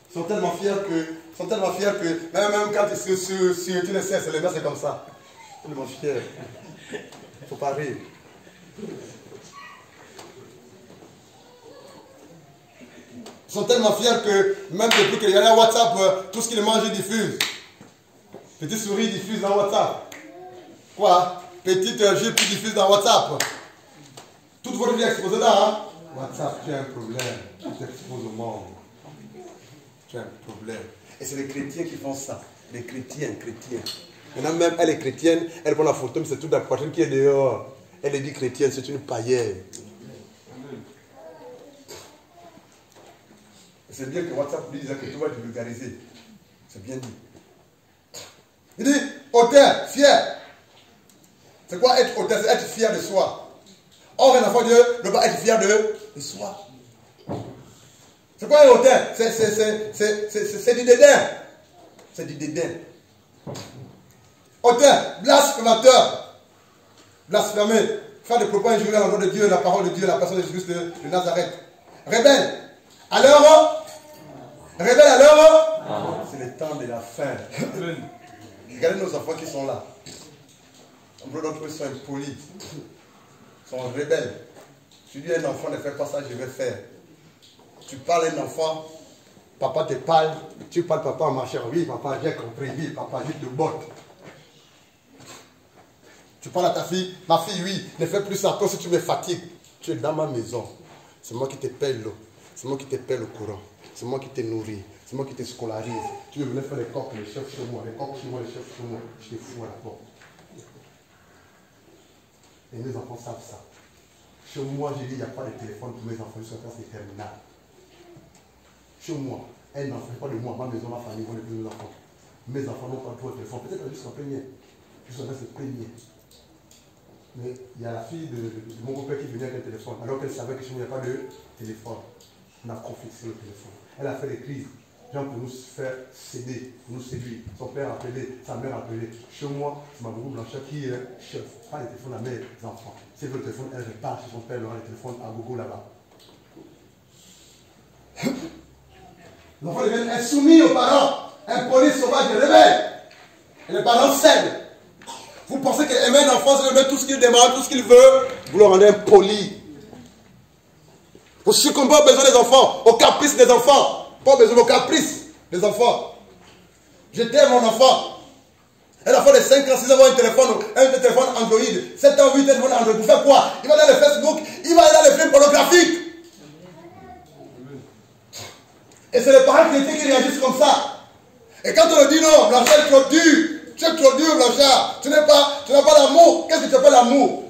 Ils sont tellement fiers que même quand tu le sais, c'est les mains, c'est comme ça. Ils sont tellement fiers. Il ne faut pas rire. Ils sont tellement fiers que même depuis qu'il y a un WhatsApp, tout ce qu'ils mangent, ils diffusent. Petite souris diffuse dans WhatsApp. Quoi? Petite jupe diffuse dans WhatsApp. Toute votre vie exposée là, hein? WhatsApp, tu as un problème. Tu t'exposes au monde. Tu as un problème. Et c'est les chrétiens qui font ça. Les chrétiens. Maintenant même, elle est chrétienne, elle prend la photo, mais c'est toute la poitrine qui est dehors. Elle est dit chrétienne, c'est une païenne. C'est bien que WhatsApp lui disait que tout va être vulgarisé. C'est bien dit. Il dit, hautain, fier. C'est quoi être hautain? C'est être fier de soi. Or, un enfant de Dieu ne doit pas être fier de soi. C'est quoi un hautain? C'est du dédain. C'est du dédain. Hautain, blasphémateur. Blasphémer. Faire des propos injurieux à l'endroit de Dieu, la parole de Dieu, la personne de Jésus de Nazareth. Rebelle. Alors, rebelle alors, c'est le temps de la fin. Regardez nos enfants qui sont là. Nombre d'entre eux sont impolis, sont rebelles. Tu dis à un enfant ne fais pas ça, je vais faire. Tu parles à un enfant, papa te parle, tu parles papa en marchant. Oui, papa, j'ai compris. Oui, papa, je te botte. Tu parles à ta fille, ma fille, oui, ne fais plus ça, toi si tu me fatigues. Tu es dans ma maison. C'est moi qui te paie l'eau. C'est moi qui te paie le courant. C'est moi qui te nourris. C'est moi qui te scolarise. Tu veux venir faire les coques, les chefs chez moi. Les coques chez moi, les chefs chez moi. Je te fous à la porte. Et mes enfants savent ça. Chez moi, j'ai dit, il n'y a pas de téléphone pour mes enfants jusqu'à classe de terminale. Chez moi, un enfant, pas de moi, ma maison, ma famille, vont les plus mes enfants. Mes enfants n'ont pas trop de téléphone. Peut-être jusqu'en première. Jusqu'en classe de première. Mais il y a la fille de mon beau-père qui venait avec un téléphone, alors qu'elle savait que chez moi, il n'y a pas de téléphone. On a confisqué le téléphone. Elle a fait des crises. Gens pour nous faire céder, pour nous séduire. Son père a appelé, sa mère a appelé. Chez moi, c'est ma boubou Blanchard qui est chef. Pas les téléphones à mes enfants. Si elle veut le téléphone, elle repart chez son père, elle aura le téléphone à gogo là-bas. L'enfant devient insoumis aux parents, impoli, sauvage et rebelle. Et les parents cèdent. Vous pensez qu'aimer un enfant, c'est de mettre tout ce qu'il demande, tout ce qu'il veut, vous le rendez impoli. Vous succombez aux besoins des enfants, aux caprices des enfants. Pas besoin aux caprices des enfants. Je t'aime mon enfant. Un enfant de 5 ans, 6 ans, un téléphone Android. 7 ans, 8 ans, téléphone Android. Pour faire quoi? Il va dans le Facebook, il va dans les films pornographiques. Et c'est les parents qui réagissent comme ça. Et quand on leur dit non, Blanchard est trop dur. Tu es trop dur, Blanchard. Tu n'as pas l'amour. Qu'est-ce que tu appelles l'amour?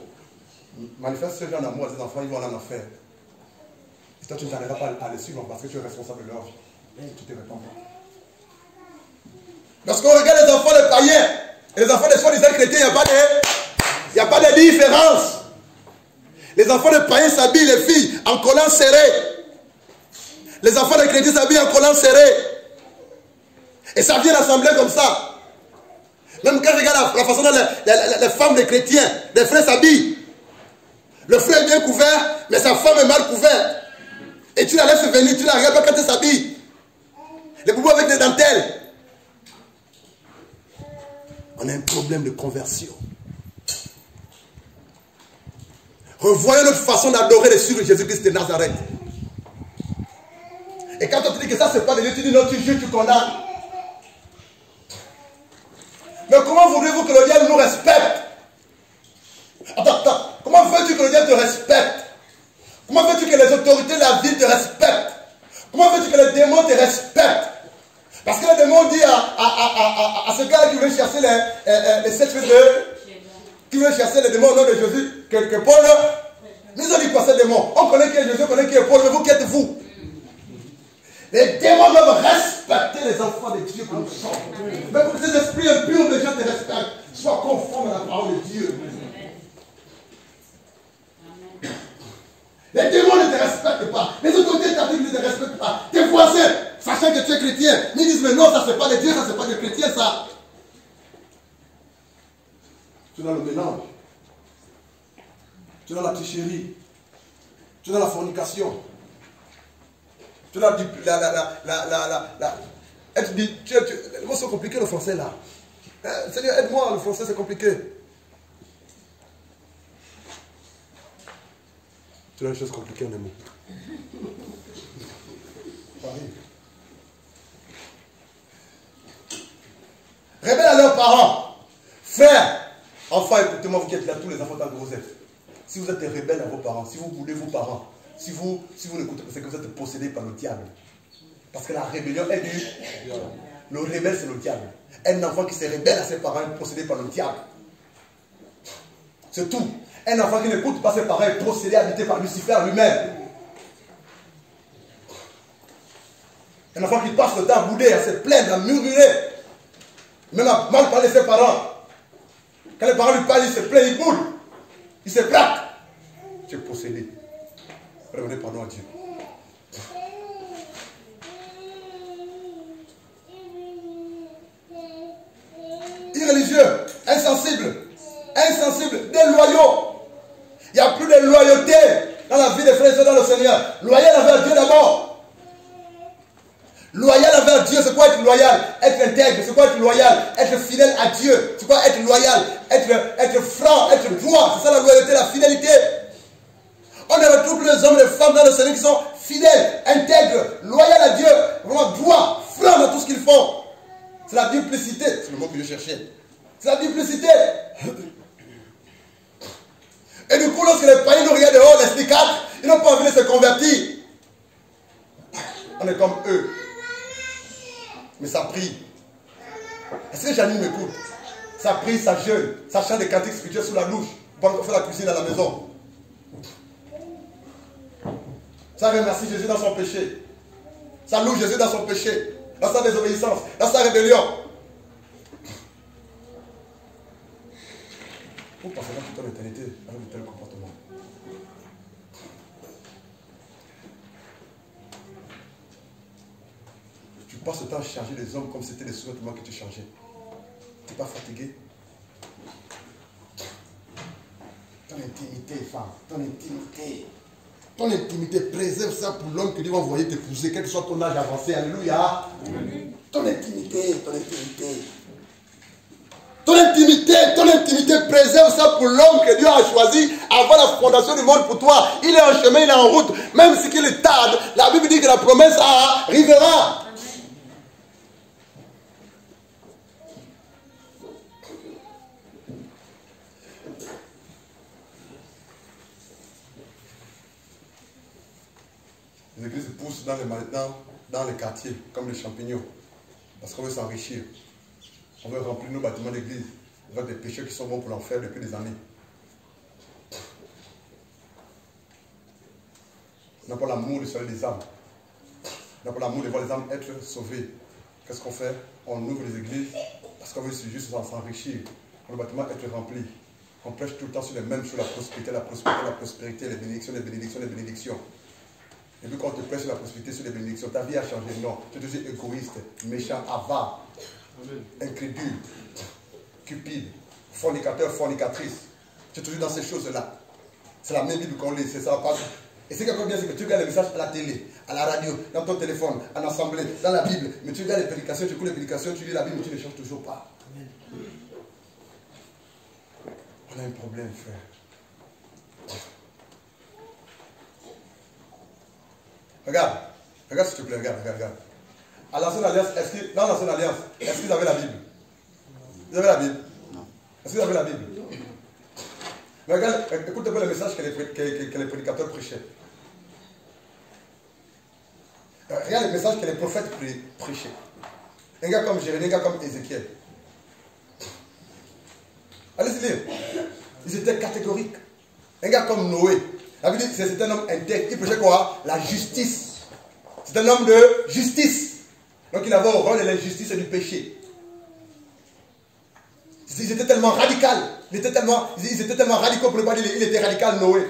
Manifeste ce genre d'amour à tes enfants, ils vont en enfer. Et toi, tu n'arriveras pas à les suivre parce que tu es responsable de leur vie. Tu ne te réponds pas. Lorsqu'on regarde les enfants des païens et les enfants des soi-disant chrétiens, il n'y a pas de différence. Les enfants des païens s'habillent, les filles, en collant serré. Les enfants des chrétiens s'habillent en collant serré. Et ça vient d'assembler comme ça. Même quand je regarde la façon dont les femmes des chrétiens, les frères s'habillent. Le frère est bien couvert, mais sa femme est mal couverte. Et tu la laisses venir, tu la regardes pas quand elle s'habille. Les boubous avec des dentelles. On a un problème de conversion. Revoyons notre façon d'adorer les suivre Jésus-Christ de Nazareth. Et quand on te dit que ça c'est pas de Dieu, tu dis non, tu juges, tu condamnes. Mais comment voudrez-vous que le diable nous respecte? Attends. Comment veux-tu que le diable te respecte? Comment veux-tu que les autorités de la ville te respectent? Comment veux-tu que les démons te respectent? Parce que les démons disent à ce gars qui veut chasser les 7 fils qui veut chasser les démons au nom de Jésus, que Paul, nous ont dit quoi ces démons? On connaît qui est Jésus, on connaît qui est Paul, mais vous qui êtes-vous? Les démons doivent respecter les enfants de Dieu que nous sommes. Même pour ces esprits impurs, les gens te respectent. Sois conforme à la parole de Dieu. Les démons ne te respectent pas. Les autorités étatiques ne te respectent pas. Tes voisins, sachant que tu es chrétien, ils disent mais non, ça c'est pas de Dieu, ça c'est pas de chrétien, ça. Tu es dans le mélange. Tu es dans la tricherie. Tu es dans la fornication. Tu es dans les mots sont compliqués le français là. Seigneur, aide-moi, le français c'est compliqué. Tu as des choses compliquées en un mot. Rebelles à leurs parents. Frères, enfants, écoutez-moi, vous qui êtes là, tous les enfants tant que vous êtes. Si vous êtes rebelles à vos parents, si vous voulez vos parents, si vous n'écoutez pas, c'est que vous êtes possédés par le diable. Parce que la rébellion est du... Le rebelle, c'est le diable. Un enfant qui se rebelle à ses parents est possédé par le diable. C'est tout. Un enfant qui n'écoute pas ses parents est possédé, habité par Lucifer lui-même. Un enfant qui passe le temps à bouder, à se plaindre, à murmurer, même à mal parler ses parents. Quand les parents lui parlent, il se plaint, il boule, il se plaque. Tu es possédé. Revenez pardon à Dieu. religieux, insensibles, déloyaux. Il n'y a plus de loyauté dans la vie des frères et sœurs dans le Seigneur. Loyal envers Dieu d'abord. Loyal envers Dieu, c'est quoi être loyal? Être intègre, c'est quoi être loyal? Être fidèle à Dieu, c'est quoi être loyal? Être franc, être droit, c'est ça la loyauté, la fidélité. On ne retrouve plus les hommes et les femmes dans le Seigneur qui sont fidèles, intègres, loyaux à Dieu, vraiment droits, francs dans tout ce qu'ils font. C'est la duplicité, c'est le mot que je cherchais. C'est la duplicité. Et du coup, lorsque les païens nous regardent dehors, les slicards, ils n'ont pas envie de se convertir. On est comme eux. Mais ça prie. Est-ce que Janine m'écoute? Ça prie, ça jeûne, ça chante des cantiques spirituels sous la douche, pendant qu'on fait la cuisine à la maison. Ça remercie Jésus dans son péché. Ça loue Jésus dans son péché, dans sa désobéissance, dans sa rébellion. Vous pensez pas toute l'éternité avec de tels comportements? Tu passes le temps à charger les hommes comme si c'était des sous-vêtements que tu changeais. Tu n'es pas fatigué? Ton intimité, femme, ton intimité. Ton intimité, préserve ça pour l'homme que Dieu va envoyer t'épouser, quel que soit ton âge avancé. Alléluia. Ton intimité, ton intimité. Ton intimité, préserve ça pour l'homme que Dieu a choisi avant la fondation du monde pour toi. Il est en chemin, il est en route. Même si il tarde, la Bible dit que la promesse arrivera. Les églises poussent dans les quartiers, comme les champignons, parce qu'on veut s'enrichir. On veut remplir nos bâtiments d'église avec des péchés qui sont bons pour l'enfer depuis des années. On n'a pas l'amour de sauver des âmes. On n'a pas l'amour de voir les âmes être sauvées. Qu'est-ce qu'on fait? On ouvre les églises parce qu'on veut juste s'enrichir. Le bâtiment être rempli. On prêche tout le temps sur les mêmes choses, la prospérité, la prospérité, la prospérité, les bénédictions, les bénédictions, les bénédictions. Et puis quand on te prêche sur la prospérité, sur les bénédictions, ta vie a changé. Non, tu es toujours égoïste, méchant, avare, incrédule, cupide, fornicateur, fornicatrice. Tu es toujours dans ces choses-là. C'est la même Bible qu'on lit, c'est ça. Et c'est quelque chose bien, c'est que tu regardes les messages à la télé, à la radio, dans ton téléphone, en assemblée, dans la Bible. Mais tu regardes les prédications, tu écoutes les prédications, tu lis la Bible, mais tu ne changes toujours pas. Amen. On a un problème, frère. Regarde s'il te plaît, regarde. À l'Ancienne Alliance, dans l'Ancienne Alliance, est-ce que vous avez la Bible? Vous avez la Bible? Non. Est-ce que vous avez la Bible? Mais regarde, écoute un peu le message que les prédicateurs prêchaient. Regarde le message que les prophètes prêchaient. Un gars comme Jérémie, un gars comme Ézéchiel. Allez-y lire. Ils étaient catégoriques. Un gars comme Noé. La Bible dit que c'est un homme intègre. Il prêchait quoi? La justice. C'est un homme de justice. Donc il avait au rôle de l'injustice et du péché. Ils étaient tellement radicaux. Ils étaient tellement radicaux pour ne pas dire qu'il était radical, Noé.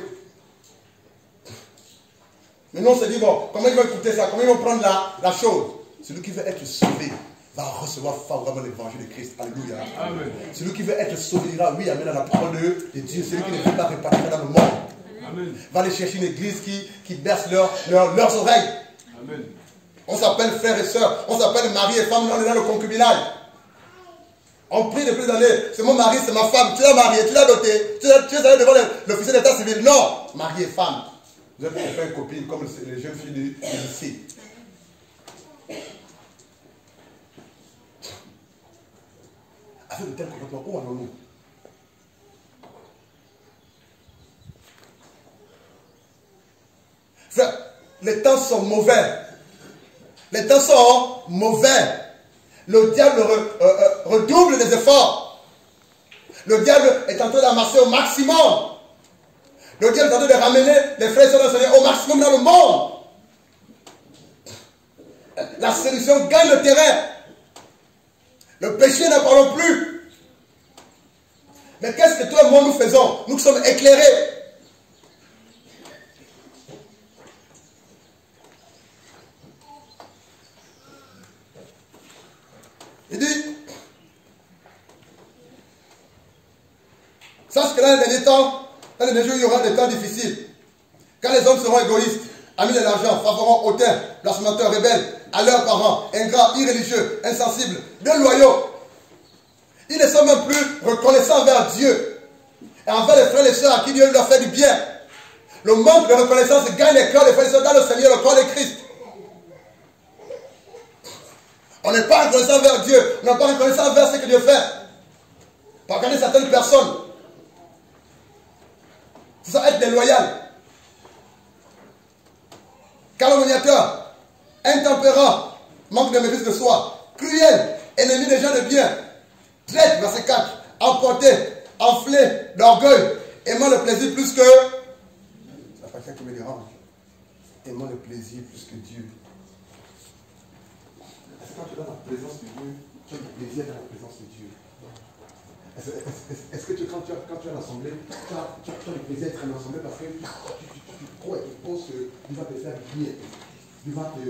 Mais nous on se dit, bon, comment ils vont écouter ça? Comment ils vont prendre la chose? Celui qui veut être sauvé va recevoir favorablement l'évangile de Christ. Alléluia. Amen. Celui qui veut être sauvé dira oui, amen à la parole de Dieu. Celui qui ne veut pas répartir dans le monde. Amen. Va aller chercher une église qui berce leurs oreilles. Amen. On s'appelle frères et sœurs. On s'appelle mari et femme. On est dans le concubinage. On prie depuis des années. C'est mon mari, c'est ma femme. Tu l'as marié, tu l'as doté. Tu es allé devant l'officier d'état civil. Non. Mari et femme. Vous êtes copain et copine comme les jeunes filles du lycée. Avec de tels comportements, où allons-nous? Frère, les temps sont mauvais. Les temps sont mauvais. Le diable redouble des efforts. Le diable est en train d'amasser au maximum. Le diable est en train de ramener les frères et sœurs du Seigneur au maximum dans le monde. La séduction gagne le terrain. Le péché n'en parlons plus. Mais qu'est-ce que toi et moi nous faisons? Nous qui sommes éclairés. Il dit, Sache que dans les derniers temps, dans les derniers jours, il y aura des temps difficiles. Quand les hommes seront égoïstes, amis de l'argent, favorants, hautains, blasphémateurs, rebelles, à leurs parents, ingrats, irréligieux, insensibles, déloyaux. Ils ne sont même plus reconnaissants envers Dieu et envers les frères et les sœurs à qui Dieu leur fait du bien. Le manque de reconnaissance gagne les cœurs des frères et sœurs dans le Seigneur, le corps de Christ. On n'est pas reconnaissant envers Dieu, on n'est pas reconnaissant envers ce que Dieu fait. Par regarder certaines personnes, c'est ça être déloyal, calomniateur, intempérant, manque de maîtrise de soi, cruel, ennemi des gens de bien, traite, verset 4, emporté, enflé d'orgueil, aimant le plaisir plus que... C'est pas ça qui me dérange. Aimant le plaisir plus que Dieu. Est-ce que quand tu es dans la présence de Dieu, tu as du plaisir dans la présence de Dieu? Est-ce que quand tu es en assemblée, tu as du plaisir d'être en assemblée parce que tu crois et tu penses que Dieu va te faire bien. Dieu va te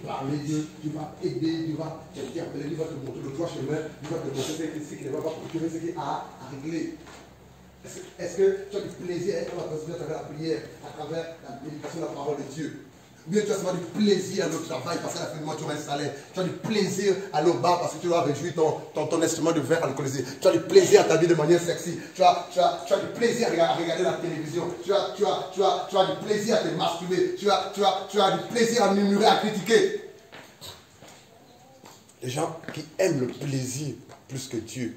parler, Dieu va t'aider, Dieu va t'interpeller, Dieu va te montrer le droit chemin, Dieu va te montrer ce qui ne va pas pour que tu fasses ce qui est à régler. Est-ce que tu as du plaisir à être dans la présence de Dieu à travers la prière, à travers la méditation de la parole de Dieu? Ou bien tu as seulement du plaisir à aller au travail parce qu'à la fin du mois tu auras un salaire. Tu as du plaisir à aller au bar parce que tu dois réduire ton instrument de verre alcoolisé. Tu as du plaisir à t'habiller de manière sexy. Tu as du plaisir à regarder la télévision. Tu as du plaisir à te masturber. Tu as du plaisir à murmurer, à critiquer. Les gens qui aiment le plaisir plus que Dieu.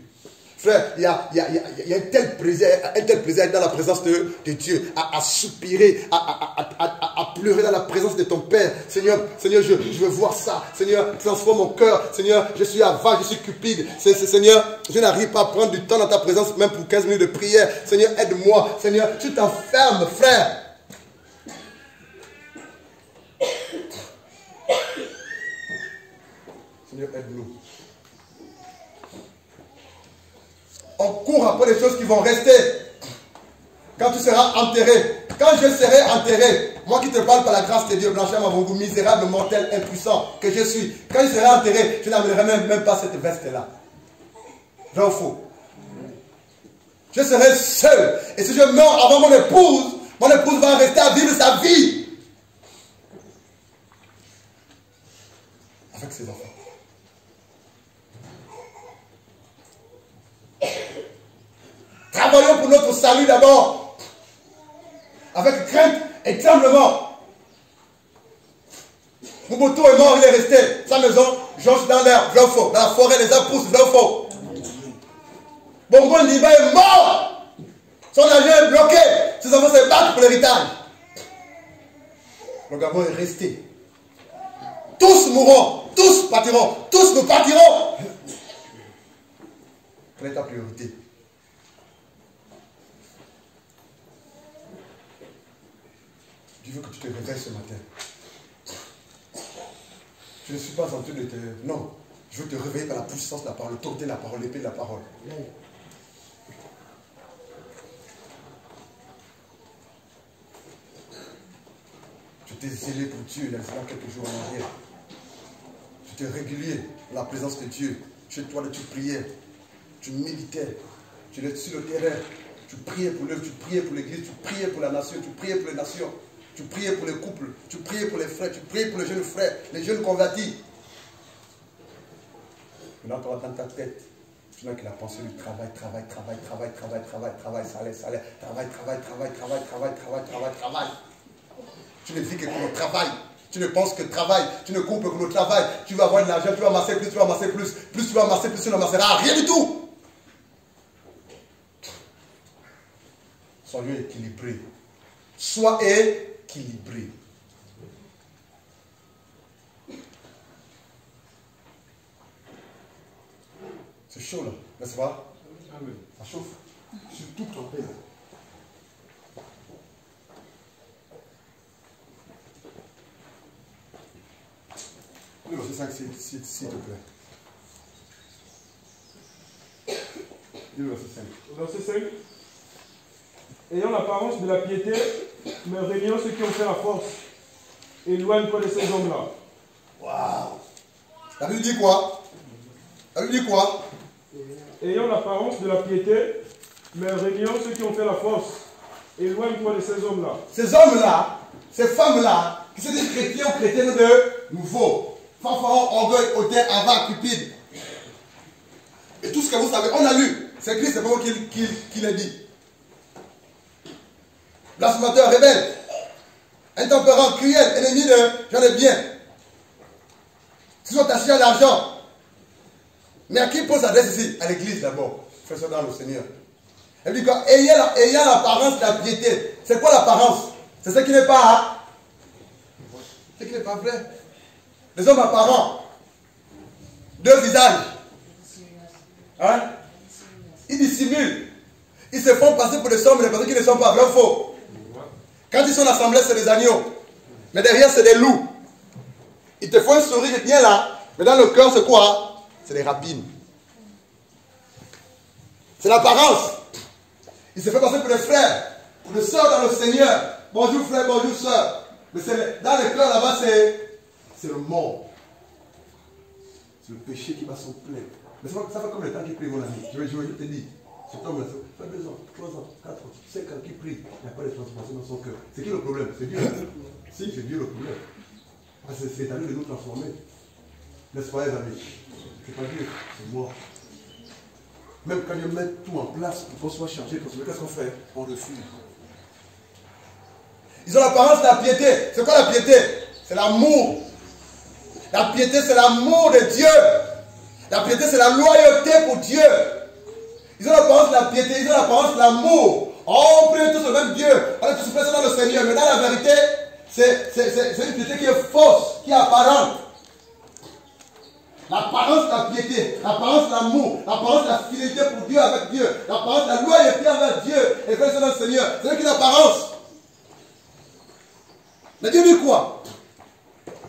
Frère, il y a un tel plaisir dans la présence de Dieu, à soupirer, à pleurer dans la présence de ton Père. Seigneur, je veux voir ça. Seigneur, transforme mon cœur. Seigneur, je suis avare, je suis cupide. Seigneur, je n'arrive pas à prendre du temps dans ta présence, même pour 15 minutes de prière. Seigneur, aide-moi. Seigneur, tu t'enfermes, frère. Seigneur, aide-nous. On court après les choses qui vont rester. Quand tu seras enterré, quand je serai enterré, moi qui te parle par la grâce de Dieu, Blanchard Mavongou, misérable, mortel, impuissant que je suis, quand je serai enterré, je n'amènerai même pas cette veste-là. Vrai ou faux? Je serai seul. Et si je meurs avant mon épouse va rester à vivre sa vie avec ses enfants. Travaillons pour notre salut d'abord, avec crainte et tremblement. Mobutu est mort, il est resté. Sa maison jonche dans l'air, vrai ou faux? Dans la forêt, les arbres poussent, vrai ou faux? Bongo Ndiba est mort. Son argent est bloqué. Ses enfants se battent pour l'héritage. Le Gabon est resté. Tous mourront, tous partiront, tous nous partirons. Quelle est ta priorité? Dieu veut que tu te réveilles ce matin. Je ne suis pas en train de te... Non. Je veux te réveiller par la puissance de la parole, l'autorité de la parole, l'épée de la parole. Tu t'es zélé pour Dieu il y a quelques jours en arrière. Tu t'es régulier dans la présence de Dieu. Chez toi, tu priais. Tu méditais. Tu étais sur le terrain. Tu priais pour l'œuvre, tu priais pour l'église, tu priais pour la nation, tu priais pour les nations. Tu priais pour les couples, tu priais pour les frères, tu priais pour les jeunes frères, les jeunes convertis. Maintenant, tu as dans ta tête, tu n'as que la pensée du travail, travail, salaire, travail. Tu ne vis que pour le travail. Tu ne penses que travail, tu ne coupes que pour le travail. Tu vas avoir de l'argent, tu vas amasser plus, tu vas amasser plus. Plus tu vas amasser, plus tu n'amasseras rien du tout. Soyons équilibrés. Sois équilibré. C'est chaud là, n'est-ce pas? Ça chauffe. Surtout ton père. Le verset 5, s'il te plaît. Le verset 5. Verset 5. Ayant l'apparence de la piété, mais régnant ceux qui ont fait la force. Éloigne-toi de ces hommes-là. Waouh! La Bible dit quoi? La Bible dit quoi? Ayant l'apparence de la piété, Mais régnons ceux qui ont fait la force. Éloigne-toi de ces hommes-là. Ces hommes-là, ces femmes-là, qui se disent chrétiens ou chrétiennes de nouveau. Fanfaron, orgueil, hautain, avare, cupide. Et tout ce que vous savez, on a lu. C'est Christ, c'est pas moi qui l'a dit. Blasphémateur, rebelle, intempérant, cruel, ennemi de gens de bien. Qui sont attachés à l'argent. Mais à qui Paul s'adresse ici? À l'église d'abord. Fais ça dans le Seigneur. Et puis quoi? Ayant l'apparence de la piété. C'est quoi l'apparence? C'est ce qui n'est pas. Ce qui n'est pas vrai. Les hommes apparents. Deux visages. Hein? Ils dissimulent. Ils se font passer pour des hommes, mais des personnes qui ne sont pas. Vrai ou faux? Quand ils sont en assemblée, c'est des agneaux. Mais derrière, c'est des loups. Ils te font un sourire bien là. Mais dans le cœur, c'est quoi? C'est des rapines. C'est l'apparence. Il se fait passer pour des frères, pour des sœurs dans le Seigneur. Bonjour frère, bonjour sœur. Mais dans le cœur là-bas, c'est le mort. C'est le péché qui va s'en plaindre. Mais ça fait comme le temps qu'il prie, mon ami. Je te dis. Cet homme-là, ça fait 2 ans, 3 ans, 4 ans, 5 ans qu'il prie. Il n'y a pas de transformation dans son cœur. C'est qui le problème? C'est Dieu. Si, c'est Dieu le problème. Parce que c'est à lui de nous transformer. N'est-ce pas, les amis? C'est pas Dieu, c'est moi. Même quand Dieu met tout en place pour qu'on soit changé, qu'est-ce qu'on fait? On refuse. Ils ont l'apparence de la piété. C'est quoi la piété? C'est l'amour. La piété, c'est l'amour de Dieu. La piété, c'est la loyauté pour Dieu. Ils ont l'apparence de la piété, ils ont l'apparence de l'amour. Oh, on prie tous le même Dieu. On est tous présents dans le Seigneur. Mais dans la vérité, c'est une piété qui est fausse, qui est apparente. L'apparence de la piété, l'apparence de l'amour, l'apparence de la fidélité pour Dieu avec Dieu, l'apparence de la loyauté avec Dieu et frères dans le Seigneur. C'est une apparence. Mais Dieu dit quoi?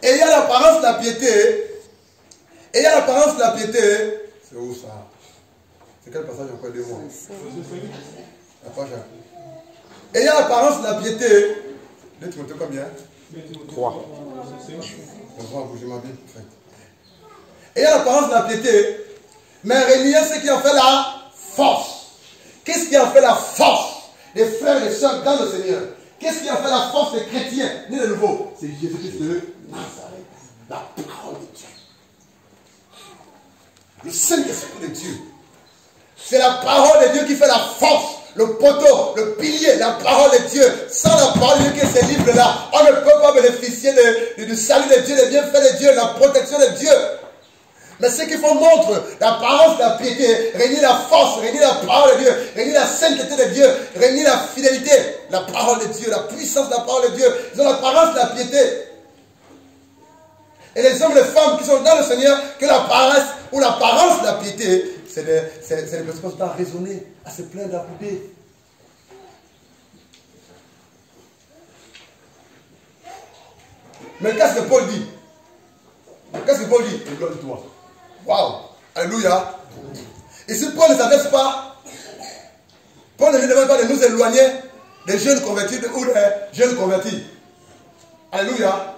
Ayant l'apparence de la piété, ayant l'apparence de la piété, c'est où ça? C'est quel passage encore de moi? La page. Ayant l'apparence de la piété, 2 Timothée combien? 3. On va bouger ma Bible, en fait. Ayant l'apparence de la piété, mais régnant ce qui en fait la force. Qu'est-ce qui en fait la force des frères et des sœurs dans le Seigneur? Qu'est-ce qui en fait la force des chrétiens nés de nouveau? C'est Jésus-Christ de Nazareth, la parole de Dieu. Le Saint-Esprit de Dieu. C'est la parole de Dieu qui fait la force, le poteau, le pilier, la parole de Dieu. Sans la parole de Dieu qui est ce livre-là, on ne peut pas bénéficier du salut de Dieu, des bienfaits de Dieu, de la protection de Dieu. Mais ce qu'il faut montrer, l'apparence de la piété, régner la force, régner la parole de Dieu, régner la sainteté de Dieu, régner la fidélité, la parole de Dieu, la puissance de la parole de Dieu. Ils ont l'apparence de la piété. Et les hommes et les femmes qui sont dans le Seigneur, que l'apparence ou l'apparence de la piété, c'est les personnes qui sont à raisonner, à se plaindre, à couper. Mais qu'est-ce que Paul dit? Qu'est-ce que Paul dit? Éloigne-toi. Waouh! Alléluia! Ici, Paul ne s'adresse pas. Paul ne nous demande pas de nous éloigner des jeunes convertis ou des jeunes convertis. Alléluia!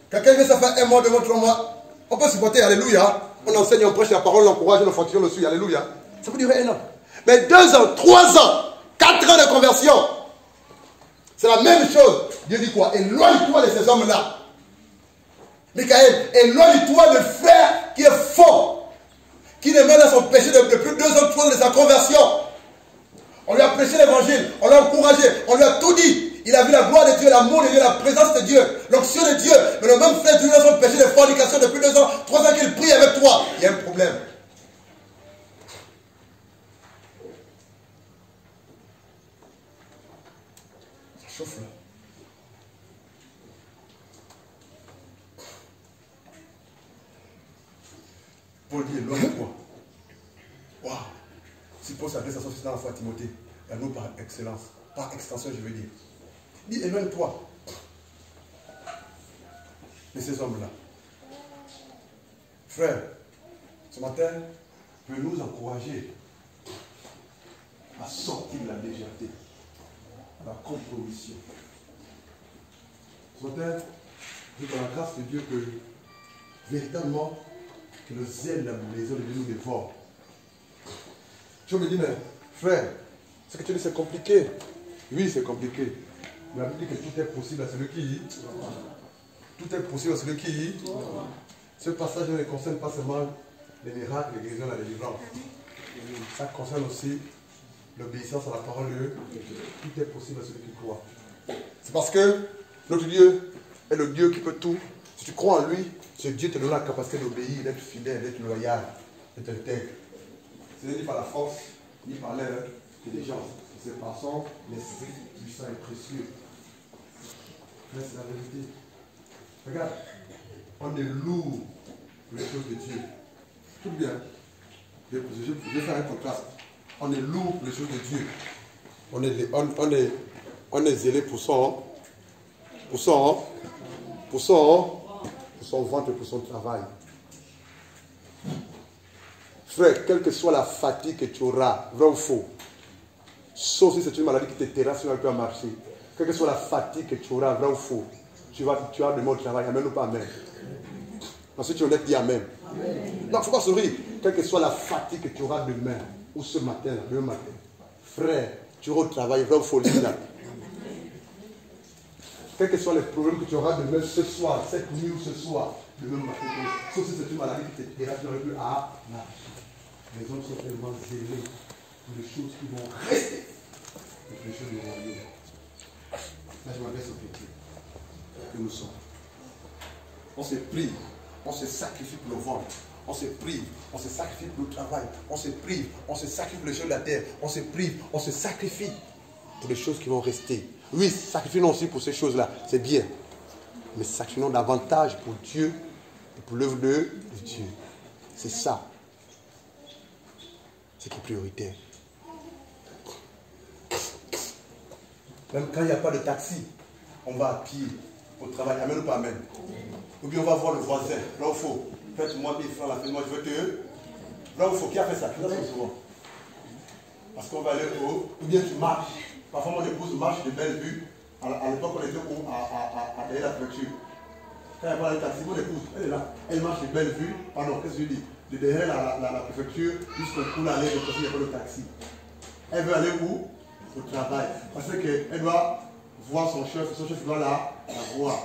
Quelqu'un vient, ça fait 1 mois, 2 mois, 3 mois. On peut supporter, alléluia. On enseigne, on prêche la parole, on encourage, on fortifie, on le suit, alléluia. Ça peut durer 1 an. Mais 2 ans, 3 ans, 4 ans de conversion. C'est la même chose. Dieu dit quoi? Éloigne-toi de ces hommes-là. Michael, éloigne-toi de frère qui est faux, qui demeure dans son péché depuis 2 ans, 3 ans de sa conversion. On lui a prêché l'évangile, on l'a encouragé, on lui a tout dit. Il a vu la gloire de Dieu, l'amour de Dieu, la présence de Dieu, l'onction de Dieu. Mais le même frère toujours dans son péché de fornication depuis 2 ans, 3 ans qu'il prie avec toi. Il y a un problème. Ça chauffe là. Paul dit éloigne-toi. Waouh! Si Paul s'adresse à son fils dans la foi Timothée, et à nous par excellence, par extension, je veux dire. Il dit éloigne-toi de ces hommes-là. Frère, ce matin, je veux nous encourager à sortir de la légèreté, à la compromission. Ce matin, je veux dans la grâce de Dieu que véritablement, que le zèle de la maison de Dieu nous dévore. Je me dis, mais frère, Ce que tu dis, c'est compliqué. Oui, c'est compliqué. Mais la Bible dit que tout est possible à celui qui... Tout est possible à celui qui... Ce passage ne concerne pas seulement les miracles, les guérisons, la délivrance. Ça concerne aussi l'obéissance à la parole de Dieu. Tout est possible à celui qui croit. C'est parce que notre Dieu est le Dieu qui peut tout. Si tu crois en lui, ce Dieu te donne la capacité d'obéir, d'être fidèle, d'être loyal, d'être intègre. Ce n'est ni par la force, ni par l'intelligence. C'est par son esprit puissant et précieux. Mais c'est la vérité. Regarde, on est lourd pour les choses de Dieu. Tout bien. Je vais faire un contraste. On est lourd pour les choses de Dieu. On est zélé pour son ventre et pour son travail. Frère, quelle que soit la fatigue que tu auras, vrai ou faux, sauf si c'est une maladie qui te terrasse, tu ne vas plus marcher. Quelle que soit la fatigue que tu auras, vrai ou faux, tu as demain au travail, amen ou pas amen. Ensuite, tu honnête, dis amen. Amen. Non, il ne faut pas sourire. Quelle que soit la fatigue que tu auras demain, ou ce matin, demain matin, frère, tu auras au travail, vrai ou faux, là. Quels que soient les problèmes que tu auras demain, ce soir, cette nuit ou ce soir, demain matin, sauf si c'est une maladie qui te terrasse, tu n'auras plus à marcher. Les hommes sont tellement zélés pour les choses qui vont rester et pour les choses du royaume. Là, je m'adresse au chrétien que nous sommes. On se prive, on se sacrifie pour le ventre. On se prive, on se sacrifie pour le travail. On se prive, on se sacrifie pour les choses de la terre. On se prive, on se sacrifie pour les choses qui vont rester. Oui, sacrifions aussi pour ces choses-là, c'est bien. Mais sacrifions davantage pour Dieu et pour l'œuvre de Dieu. C'est ça. C'est qui est prioritaire. Même quand il n'y a pas de taxi, on va à pied au travail. Amen ou pas amen? Ou bien on va voir le voisin. Là où il faut. Faites-moi 1000 francs la fin, moi je veux te... Là où il faut. Qui a fait ça? Qui a fait souvent? Parce qu'on va aller au... Ou bien tu marches. Parfois mon épouse marche de Bellevue. À l'époque on était où? À derrière la préfecture. Quand il n'y a pas de taxi, mon épouse, elle est là. Elle marche de Bellevue. Pardon, qu'est-ce que je dis? De derrière la préfecture jusqu'au coup d'aller de il n'y a pas de taxi. Elle veut aller où? Au travail. Parce qu'elle doit voir son chef doit la voir.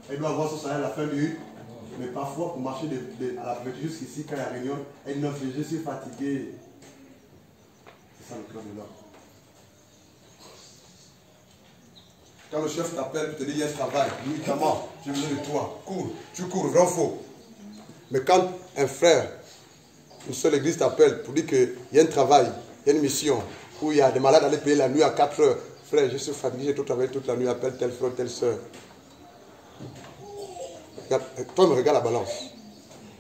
Elle doit voir son salaire à la fin du... Mais parfois, pour marcher à la préfecture jusqu'ici, quand il y a réunion, elle dit je suis fatigué. C'est ça le cœur de l'homme. Quand le chef t'appelle pour te dire il y a un travail, oui, comment? J'ai besoin de toi. Cours. Tu cours, vrai ou faux? Mais quand un frère, une seule église t'appelle pour dire qu'il y a un travail, il y a une mission, où il y a des malades à aller payer la nuit à 4 heures. Frère, je suis fatigué, j'ai tout travaillé toute la nuit, appelle tel frère, telle soeur. Toi, regarde la balance.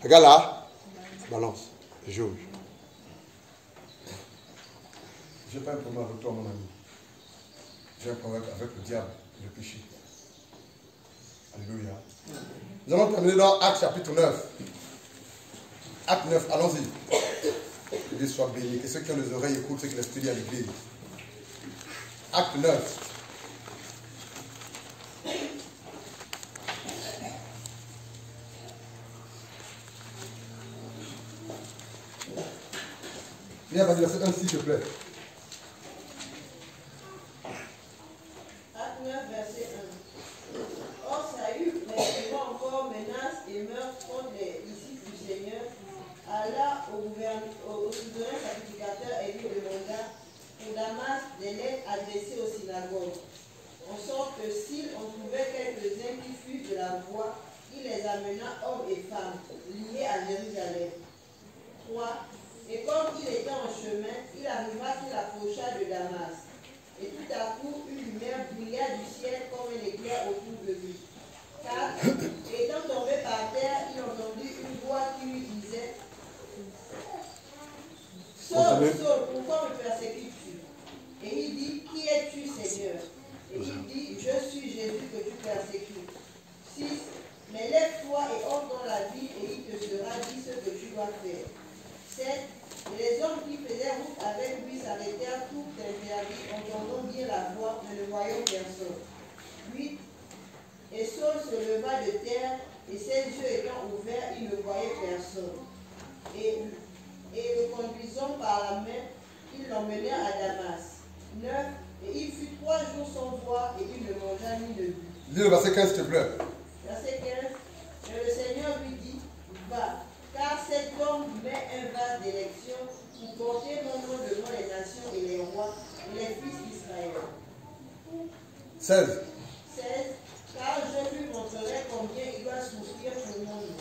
Regarde là, balance, jauge. Je n'ai pas un problème avec toi, mon ami. J'ai un problème avec le diable et le péché. Alléluia. Nous allons terminer dans Actes chapitre 9. Acte 9, allons-y. Que Dieu soit béni. Que ceux qui ont les oreilles écoutent ce que l'Esprit dit à l'église. Acte 9. Viens, vas-y, verset 1, s'il te plaît. Acte 9, verset 1. Or, Saül, recevant encore menaces et meurtres contre les disciples du Seigneur, alla au souverain sacrificateur et lui demanda pour Damas des lettres adressées aux synagogues, en sorte que s'il en trouvait quelques-uns qui fuient de la voie, il les amena, hommes et femmes, liés à Jérusalem. 3. Et comme il était en chemin, il arriva qu'il approcha de Damas. Et tout à coup, une lumière brilla du ciel comme un éclair autour de lui. 4. Et étant tombé par terre, il entendit une voix qui lui disait: Saul, Saul, pourquoi me persécutes-tu? Et il dit: Qui es-tu, Seigneur? Et il dit: Je suis Jésus que tu persécutes. 6. Mais lève-toi et entre dans la ville, et il te sera dit ce que tu dois faire. 7. Et les hommes qui faisaient route avec lui s'arrêtèrent tout interdits, entendant bien la voix, mais ne voyant personne. 8. Et Saul se leva de terre, et ses yeux étant ouverts, il ne voyait personne. Et le conduisant par la main, ils l'emmenèrent à Damas. 9. Et il fut 3 jours sans boire et il ne mangea ni ne but. Lis le verset 15, s'il te plaît. Verset 15. Et le Seigneur lui dit, va, car cet homme met un vase d'élection pour porter mon nom devant les nations et les rois et les fils d'Israël. 16. 16. Car je lui montrerai combien il doit souffrir pour mon nom.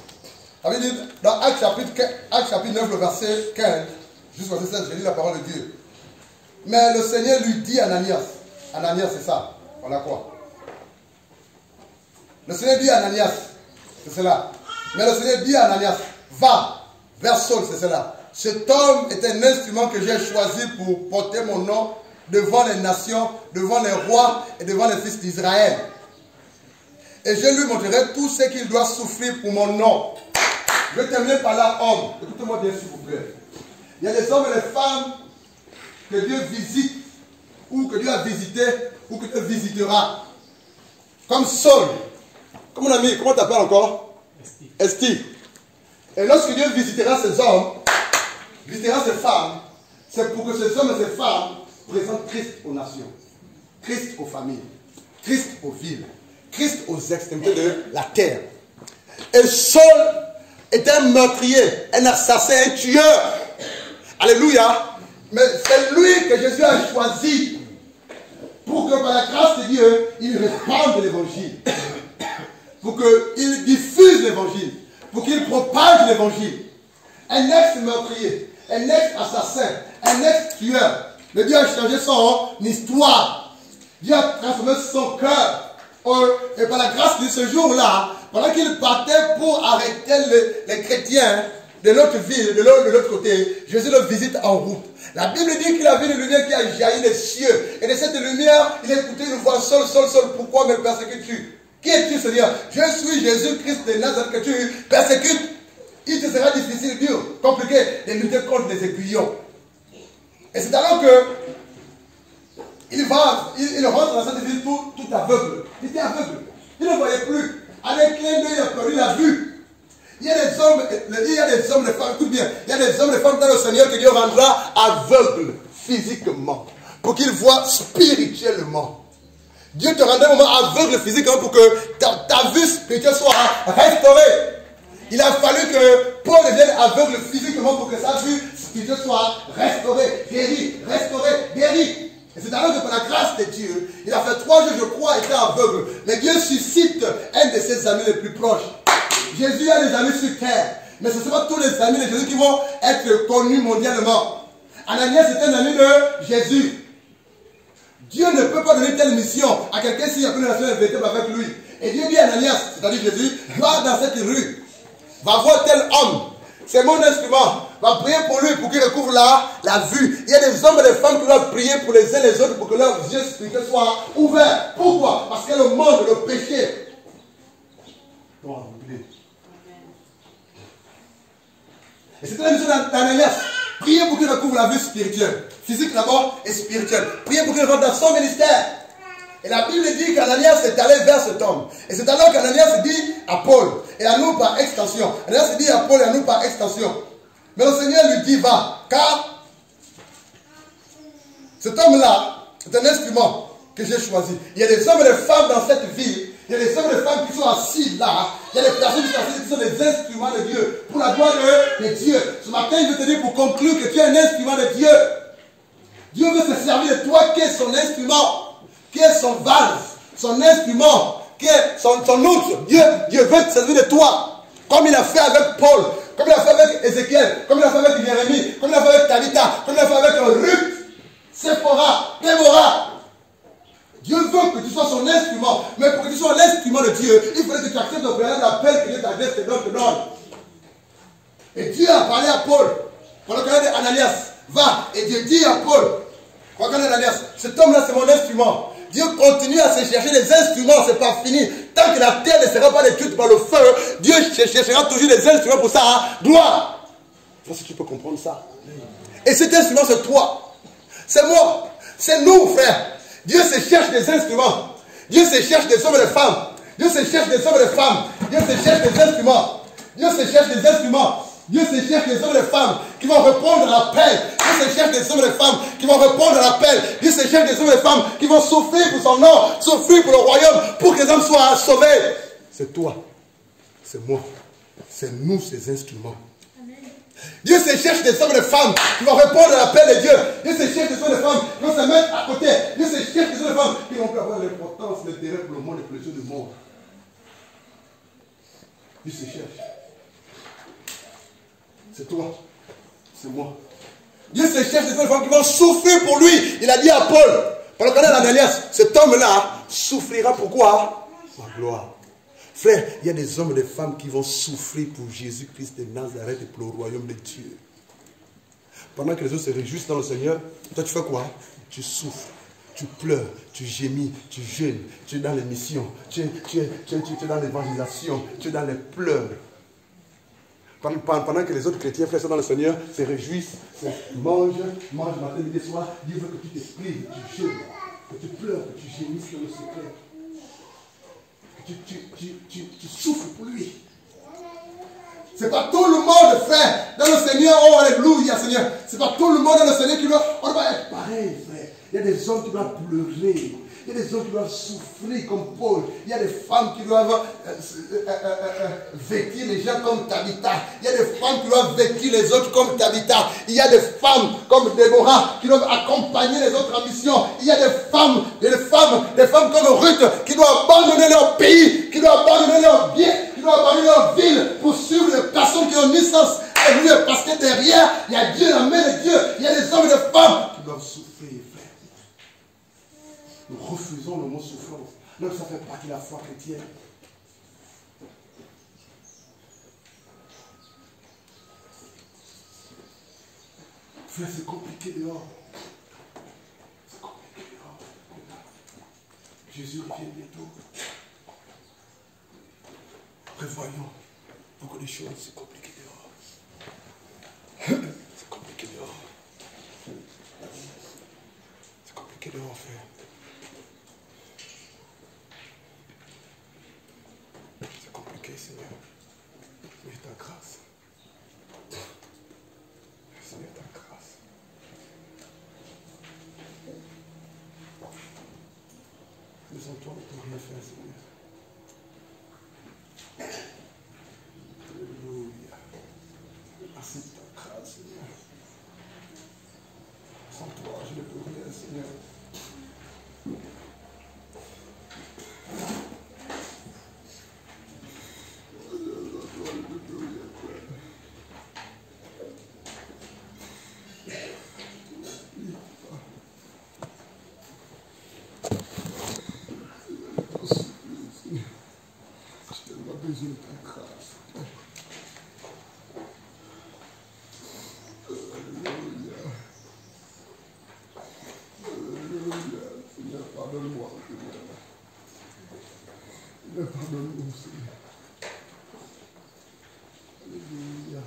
Ça veut dire, dans Actes chapitre 9, le verset 15, jusqu'au verset 16, je lis la parole de Dieu. Mais le Seigneur lui dit à Ananias, Ananias c'est ça, voilà quoi. Le Seigneur dit à Ananias, c'est cela. Mais le Seigneur dit à Ananias, va vers Saul, c'est cela. Cet homme est un instrument que j'ai choisi pour porter mon nom devant les nations, devant les rois et devant les fils d'Israël. Et je lui montrerai tout ce qu'il doit souffrir pour mon nom. Je vais terminer par là, homme. Écoutez-moi bien, s'il vous plaît. Il y a des hommes et des femmes que Dieu visite, ou que Dieu a visité, ou que Dieu visitera. Comme Saul. Comme mon ami, comment tu t'appelles encore? Esti. Et lorsque Dieu visitera ces hommes, visitera ces femmes, c'est pour que ces hommes et ces femmes présentent Christ aux nations, Christ aux familles, Christ aux villes, Christ aux extrémités de la terre. Et Saul est un meurtrier, un assassin, un tueur. Alléluia. Mais c'est lui que Jésus a choisi pour que par la grâce de Dieu, il répande l'évangile. Pour qu'il diffuse l'évangile. Pour qu'il propage l'évangile. Un ex-meurtrier, un ex-assassin, un ex-tueur. Mais Dieu a changé son histoire. Dieu a transformé son cœur. Et par la grâce de ce jour-là, pendant qu'il partait pour arrêter les chrétiens de notre ville, de l'autre côté, Jésus le visite en route. La Bible dit qu'il a vu une lumière qui a jailli des cieux. Et de cette lumière, il a écouté une voix, Saul, Saul, Saul, pourquoi me persécutes-tu? Qui es-tu, Seigneur? Je suis Jésus-Christ de Nazareth que tu persécutes. Il te sera difficile, dur, compliqué de lutter contre les aiguillons. Et c'est alors que il rentre dans cette ville tout aveugle. Il était aveugle. Il ne voyait plus. Avec clin d'œil, il a perdu la vue. Il y a des hommes, des femmes, écoute bien, il y a des hommes et des femmes dans le Seigneur que Dieu rendra aveugles physiquement, pour qu'ils voient spirituellement. Dieu te rendra un moment aveugle physiquement pour que ta vue spirituelle soit restaurée. Il a fallu que Paul devienne aveugle physiquement pour que sa vue spirituelle soit restaurée, guérie, restaurée, guérie. Et c'est alors que par la grâce de Dieu, il a fait 3 jours, je crois, était aveugle. Mais Dieu suscite un de ses amis les plus proches. Jésus a des amis sur terre. Mais ce ne sont pas tous les amis de Jésus qui vont être connus mondialement. Ananias est un ami de Jésus. Dieu ne peut pas donner telle mission à quelqu'un s'il n'y a plus de relation véritable avec lui. Et Dieu dit à Ananias, c'est-à-dire Jésus, va dans cette rue, va voir tel homme. C'est mon instrument. Va prier pour lui, pour qu'il recouvre la vue. Il y a des hommes et des femmes qui doivent prier pour les uns et les autres pour que leurs yeux spirituels soient ouverts. Pourquoi? Parce que le monde, le péché, doit oublier. Et c'était la mission d'Ananias. Priez pour qu'il recouvre la vue spirituelle. Physique d'abord et spirituelle. Priez pour qu'il rentre dans son ministère. Et la Bible dit qu'Ananias est allé vers cet homme. Et c'est alors qu'Ananias dit à Paul, et à nous par extension. Ananias dit à Paul et à nous par extension. Mais le Seigneur lui dit, va, car cet homme-là est un instrument que j'ai choisi. Il y a des hommes et des femmes dans cette ville. Il y a des hommes et des femmes qui sont assis là. Il y a des personnes qui sont assises qui sont des instruments de Dieu. Pour la gloire de Dieu. Ce matin, je veux te dire pour conclure que tu es un instrument de Dieu. Dieu veut se servir de toi qui est son instrument. Qui est son vase, son instrument, qui est son outre. Dieu veut se servir de toi. Comme il a fait avec Paul, comme il a fait avec Ézéchiel, comme il a fait avec Jérémie, comme il a fait avec Tabitha, comme il a fait avec Ruth, Séphora, Déborah. Dieu veut que tu sois son instrument. Mais pour que tu sois l'instrument de Dieu, il faudrait que tu acceptes le préalable l'appel que Dieu t'adresse, te donne. Et Dieu a parlé à Paul. Pendant qu'il a dit Ananias, va. Et Dieu dit à Paul, regarde Ananias, cet homme-là c'est mon instrument. Dieu continue à se chercher des instruments, c'est pas fini. Tant que la terre ne sera pas détruite par le feu, Dieu cherchera toujours des instruments pour sa gloire. Je sais pas si tu peux comprendre ça. Et cet instrument, c'est toi. C'est moi. C'est nous, frère. Dieu se cherche des instruments. Dieu se cherche des hommes et des femmes. Dieu se cherche des hommes et des femmes. Dieu se cherche des instruments. Dieu se cherche des instruments. Dieu se cherche des hommes et des femmes qui vont répondre à l'appel. Dieu se cherche des hommes et des femmes qui vont répondre à l'appel. Dieu se cherche des hommes et des femmes qui vont souffrir pour son nom, souffrir pour le royaume, pour que les hommes soient sauvés. C'est toi, c'est moi, c'est nous ces instruments. Dieu se cherche des hommes et des femmes qui vont répondre à l'appel de Dieu. Dieu se cherche des hommes et des femmes qui vont se mettre à côté. Dieu se cherche des hommes et des femmes qui vont plus avoir l'importance, l'intérêt pour le monde et pour les choses du monde. Dieu se cherche. C'est toi, c'est moi. Dieu se cherche des hommes et des femmes qui vont souffrir pour lui. Il a dit à Paul, pendant qu'on est dans l'Alliance, cet homme-là souffrira pour quoi? Ma gloire. Frère, il y a des hommes et des femmes qui vont souffrir pour Jésus-Christ de Nazareth et pour le royaume de Dieu. Pendant que les autres se réjouissent dans le Seigneur, toi tu fais quoi? Tu souffres, tu pleures, tu gémis, tu jeûnes, tu es dans les missions, tu es dans l'évangélisation, tu es dans les pleurs. Pendant que les autres chrétiens, frères, sont dans le Seigneur, se réjouissent, mange matin, midi, soir, Dieu veut que tu te prives, que tu jeûnes, que tu pleures, que tu gémisses dans le secret. Tu souffres pour lui. C'est pas tout le monde, frère, dans le Seigneur. Oh, alléluia, Seigneur. C'est pas tout le monde dans le Seigneur qui doit. On doit être pareil, frère. Il y a des hommes qui doivent pleurer. Il y a des hommes qui doivent souffrir comme Paul. Il y a des femmes qui doivent vêtir les gens comme Tabitha. Il y a des femmes qui doivent vêtir les autres comme Tabitha. Il y a des femmes comme Déborah qui doivent accompagner les autres en mission. Il y a des femmes comme Ruth qui doivent abandonner leur pays, qui doivent abandonner leur bien, qui doivent abandonner leur ville pour suivre les personnes qui ont ni sens. Parce que derrière, il y a Dieu, la main de Dieu. Il y a des hommes et des femmes qui doivent souffrir. Nous refusons le mot souffrance. Donc ça fait partie de la foi chrétienne. Frère, c'est compliqué dehors. C'est compliqué dehors. Jésus revient bientôt. Prévoyons beaucoup de choses. C'est compliqué dehors. C'est compliqué dehors. C'est compliqué dehors, frère. Seigneur, Seigneur ta grâce. Seigneur ta grâce. Nous en toi, ne peux rien faire, Seigneur. Alléluia. Merci de ta grâce, Seigneur. Sans toi, je ne peux rien, Seigneur. Pardonne-nous, Seigneur. Alléluia.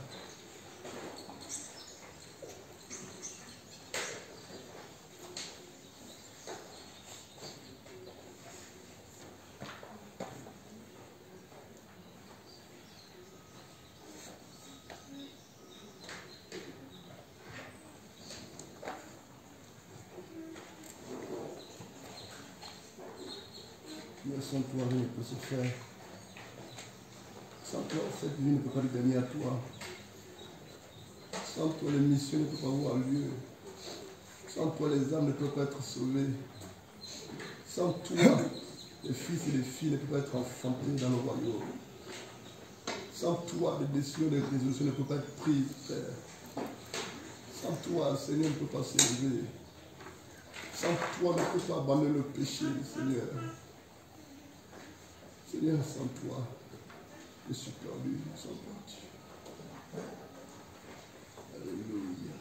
Sans toi, rien ne peut se faire. Sans toi, cette vie ne peut pas gagner à toi. Sans toi, les missions ne peuvent pas avoir lieu. Sans toi, les âmes ne peuvent pas être sauvées. Sans toi, les fils et les filles ne peuvent pas être enfantés dans le royaume. Sans toi, les décisions, les résolutions ne peuvent pas être prises, Père. Sans toi, le Seigneur ne peut pas s'élever. Sans toi, on ne peut pas abandonner le péché, Seigneur. Seigneur, sans toi, je suis perdu, sans toi, Dieu. Alléluia.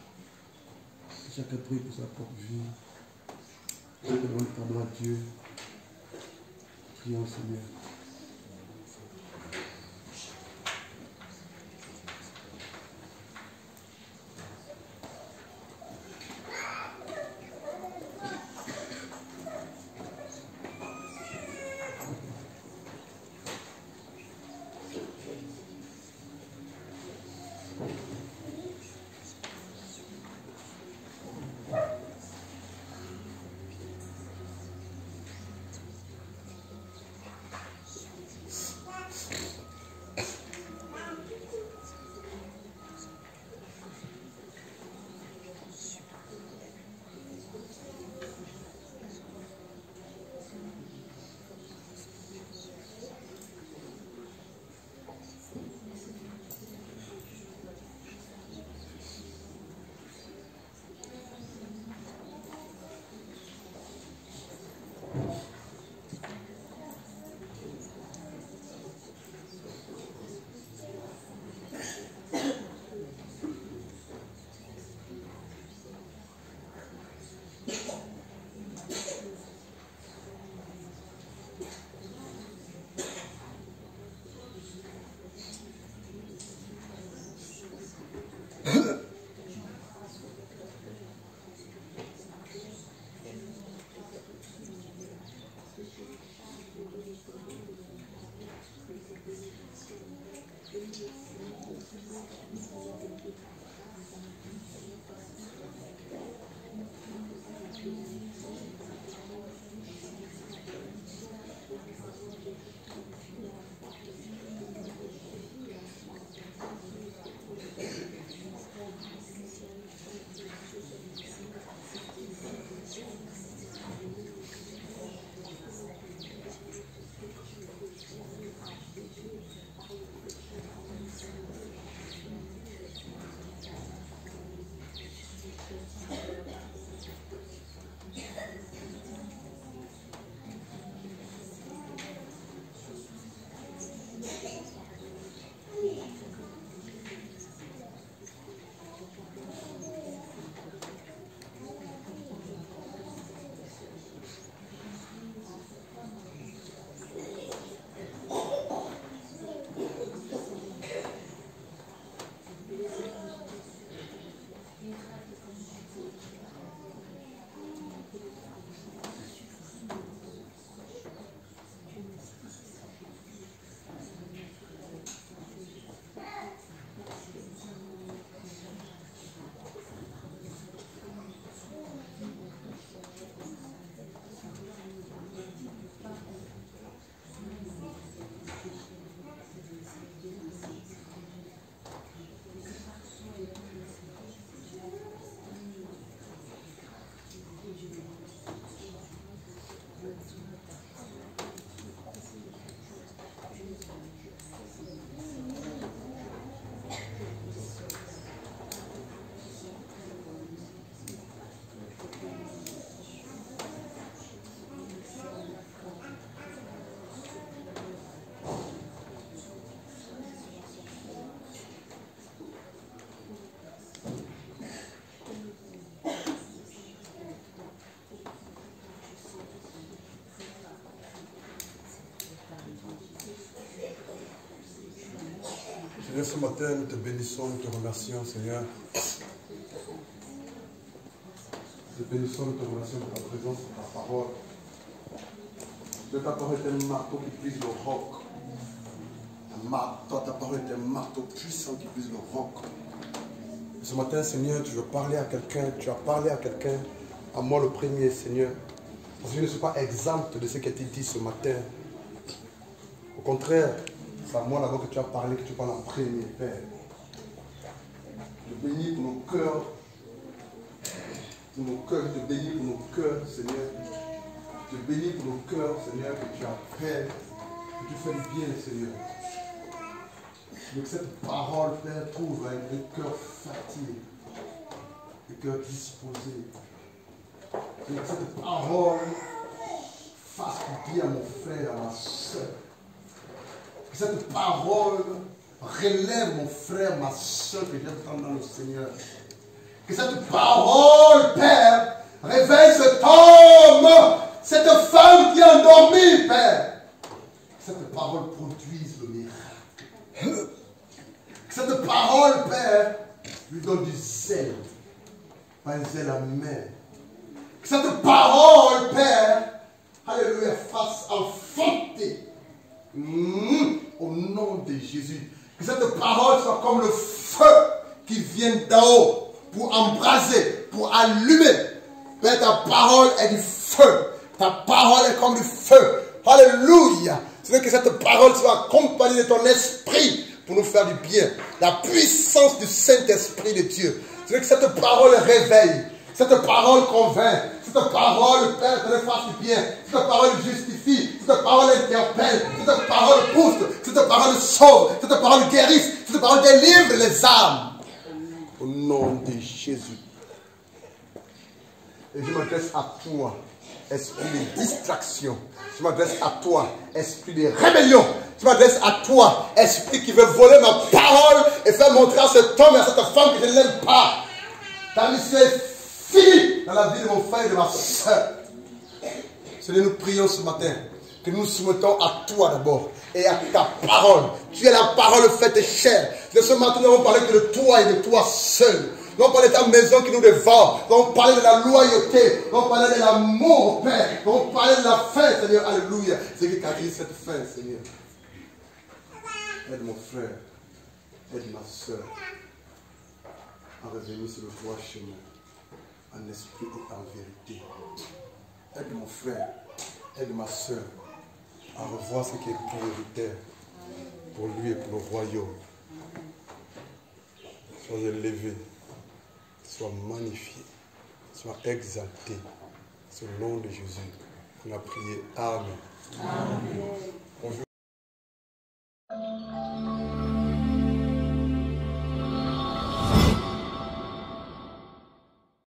Chacun prie pour sa propre vie. Chacun demande pardon à Dieu. Prions, Seigneur. Seigneur, ce matin, nous te bénissons, nous te remercions, Seigneur. Nous te bénissons, nous te remercions pour ta présence, pour ta parole. Ta parole est un marteau qui brise le roc. Ta parole est un marteau puissant qui brise le roc. Ce matin, Seigneur, tu veux parler à quelqu'un, tu as parlé à quelqu'un, à moi le premier, Seigneur. Parce que je ne suis pas exempt de ce qui a été dit ce matin. Au contraire, c'est à moi d'abord que tu as parlé, que tu parles en premier, Père. Je bénis pour nos cœurs. Pour nos cœurs, je te bénis pour nos cœurs, Seigneur. Je te bénis pour nos cœurs, Seigneur, que tu appelles, que tu fais du bien, Seigneur. Que cette parole, Père, trouve un cœur fatigué, un cœur disposé. Que cette parole fasse du bien à mon frère, à ma soeur. Que cette parole relève mon frère, ma soeur que j'attends dans le Seigneur. Que cette parole, Père, réveille cet homme, cette femme qui est endormie, Père. Que cette parole produise le miracle. Que cette parole, Père, lui donne du zèle, pas un zèle amer. Que cette parole, Père, alléluia, fasse enfanter. Au nom de Jésus. Que cette parole soit comme le feu qui vient d'en haut pour embraser, pour allumer. Père, ta parole est du feu. Ta parole est comme du feu. Alléluia. C'est que cette parole soit accompagnée de ton esprit pour nous faire du bien. La puissance du Saint-Esprit de Dieu. C'est que cette parole réveille. Cette parole convainc. Cette parole, Père, te fasse du bien. Cette parole justifie. Cette parole interpelle. Cette parole pousse. Cette parole sauve. Cette parole guérisse. Cette parole délivre les âmes. Au nom de Jésus. Et je m'adresse à toi, esprit de distraction. Je m'adresse à toi, esprit de rébellion. Je m'adresse à toi, esprit qui veut voler ma parole et faire montrer à cet homme et à cette femme que je ne l'aime pas. Ta mission est finie dans la vie de mon frère et de ma soeur. Seigneur, nous prions ce matin que nous nous soumettons à toi d'abord et à ta parole. Tu es la parole faite chair. De ce matin, nous avons parlé que de toi et de toi seul. Nous avons parlé de ta maison qui nous dévore. Nous avons parlé de la loyauté. Nous avons parlé de l'amour, Père. Nous avons parlé de la faim, Seigneur. Alléluia. C'est qui caractérise cette faim, Seigneur. Aide mon frère. Aide ma soeur à revenir sur le droit chemin. en esprit et en vérité. Aide mon frère, aide ma soeur à revoir ce qui est prioritaire pour lui et pour le royaume. Sois élevé, sois magnifié, sois exalté. C'est au nom de Jésus qu'on a prié. Amen. Amen.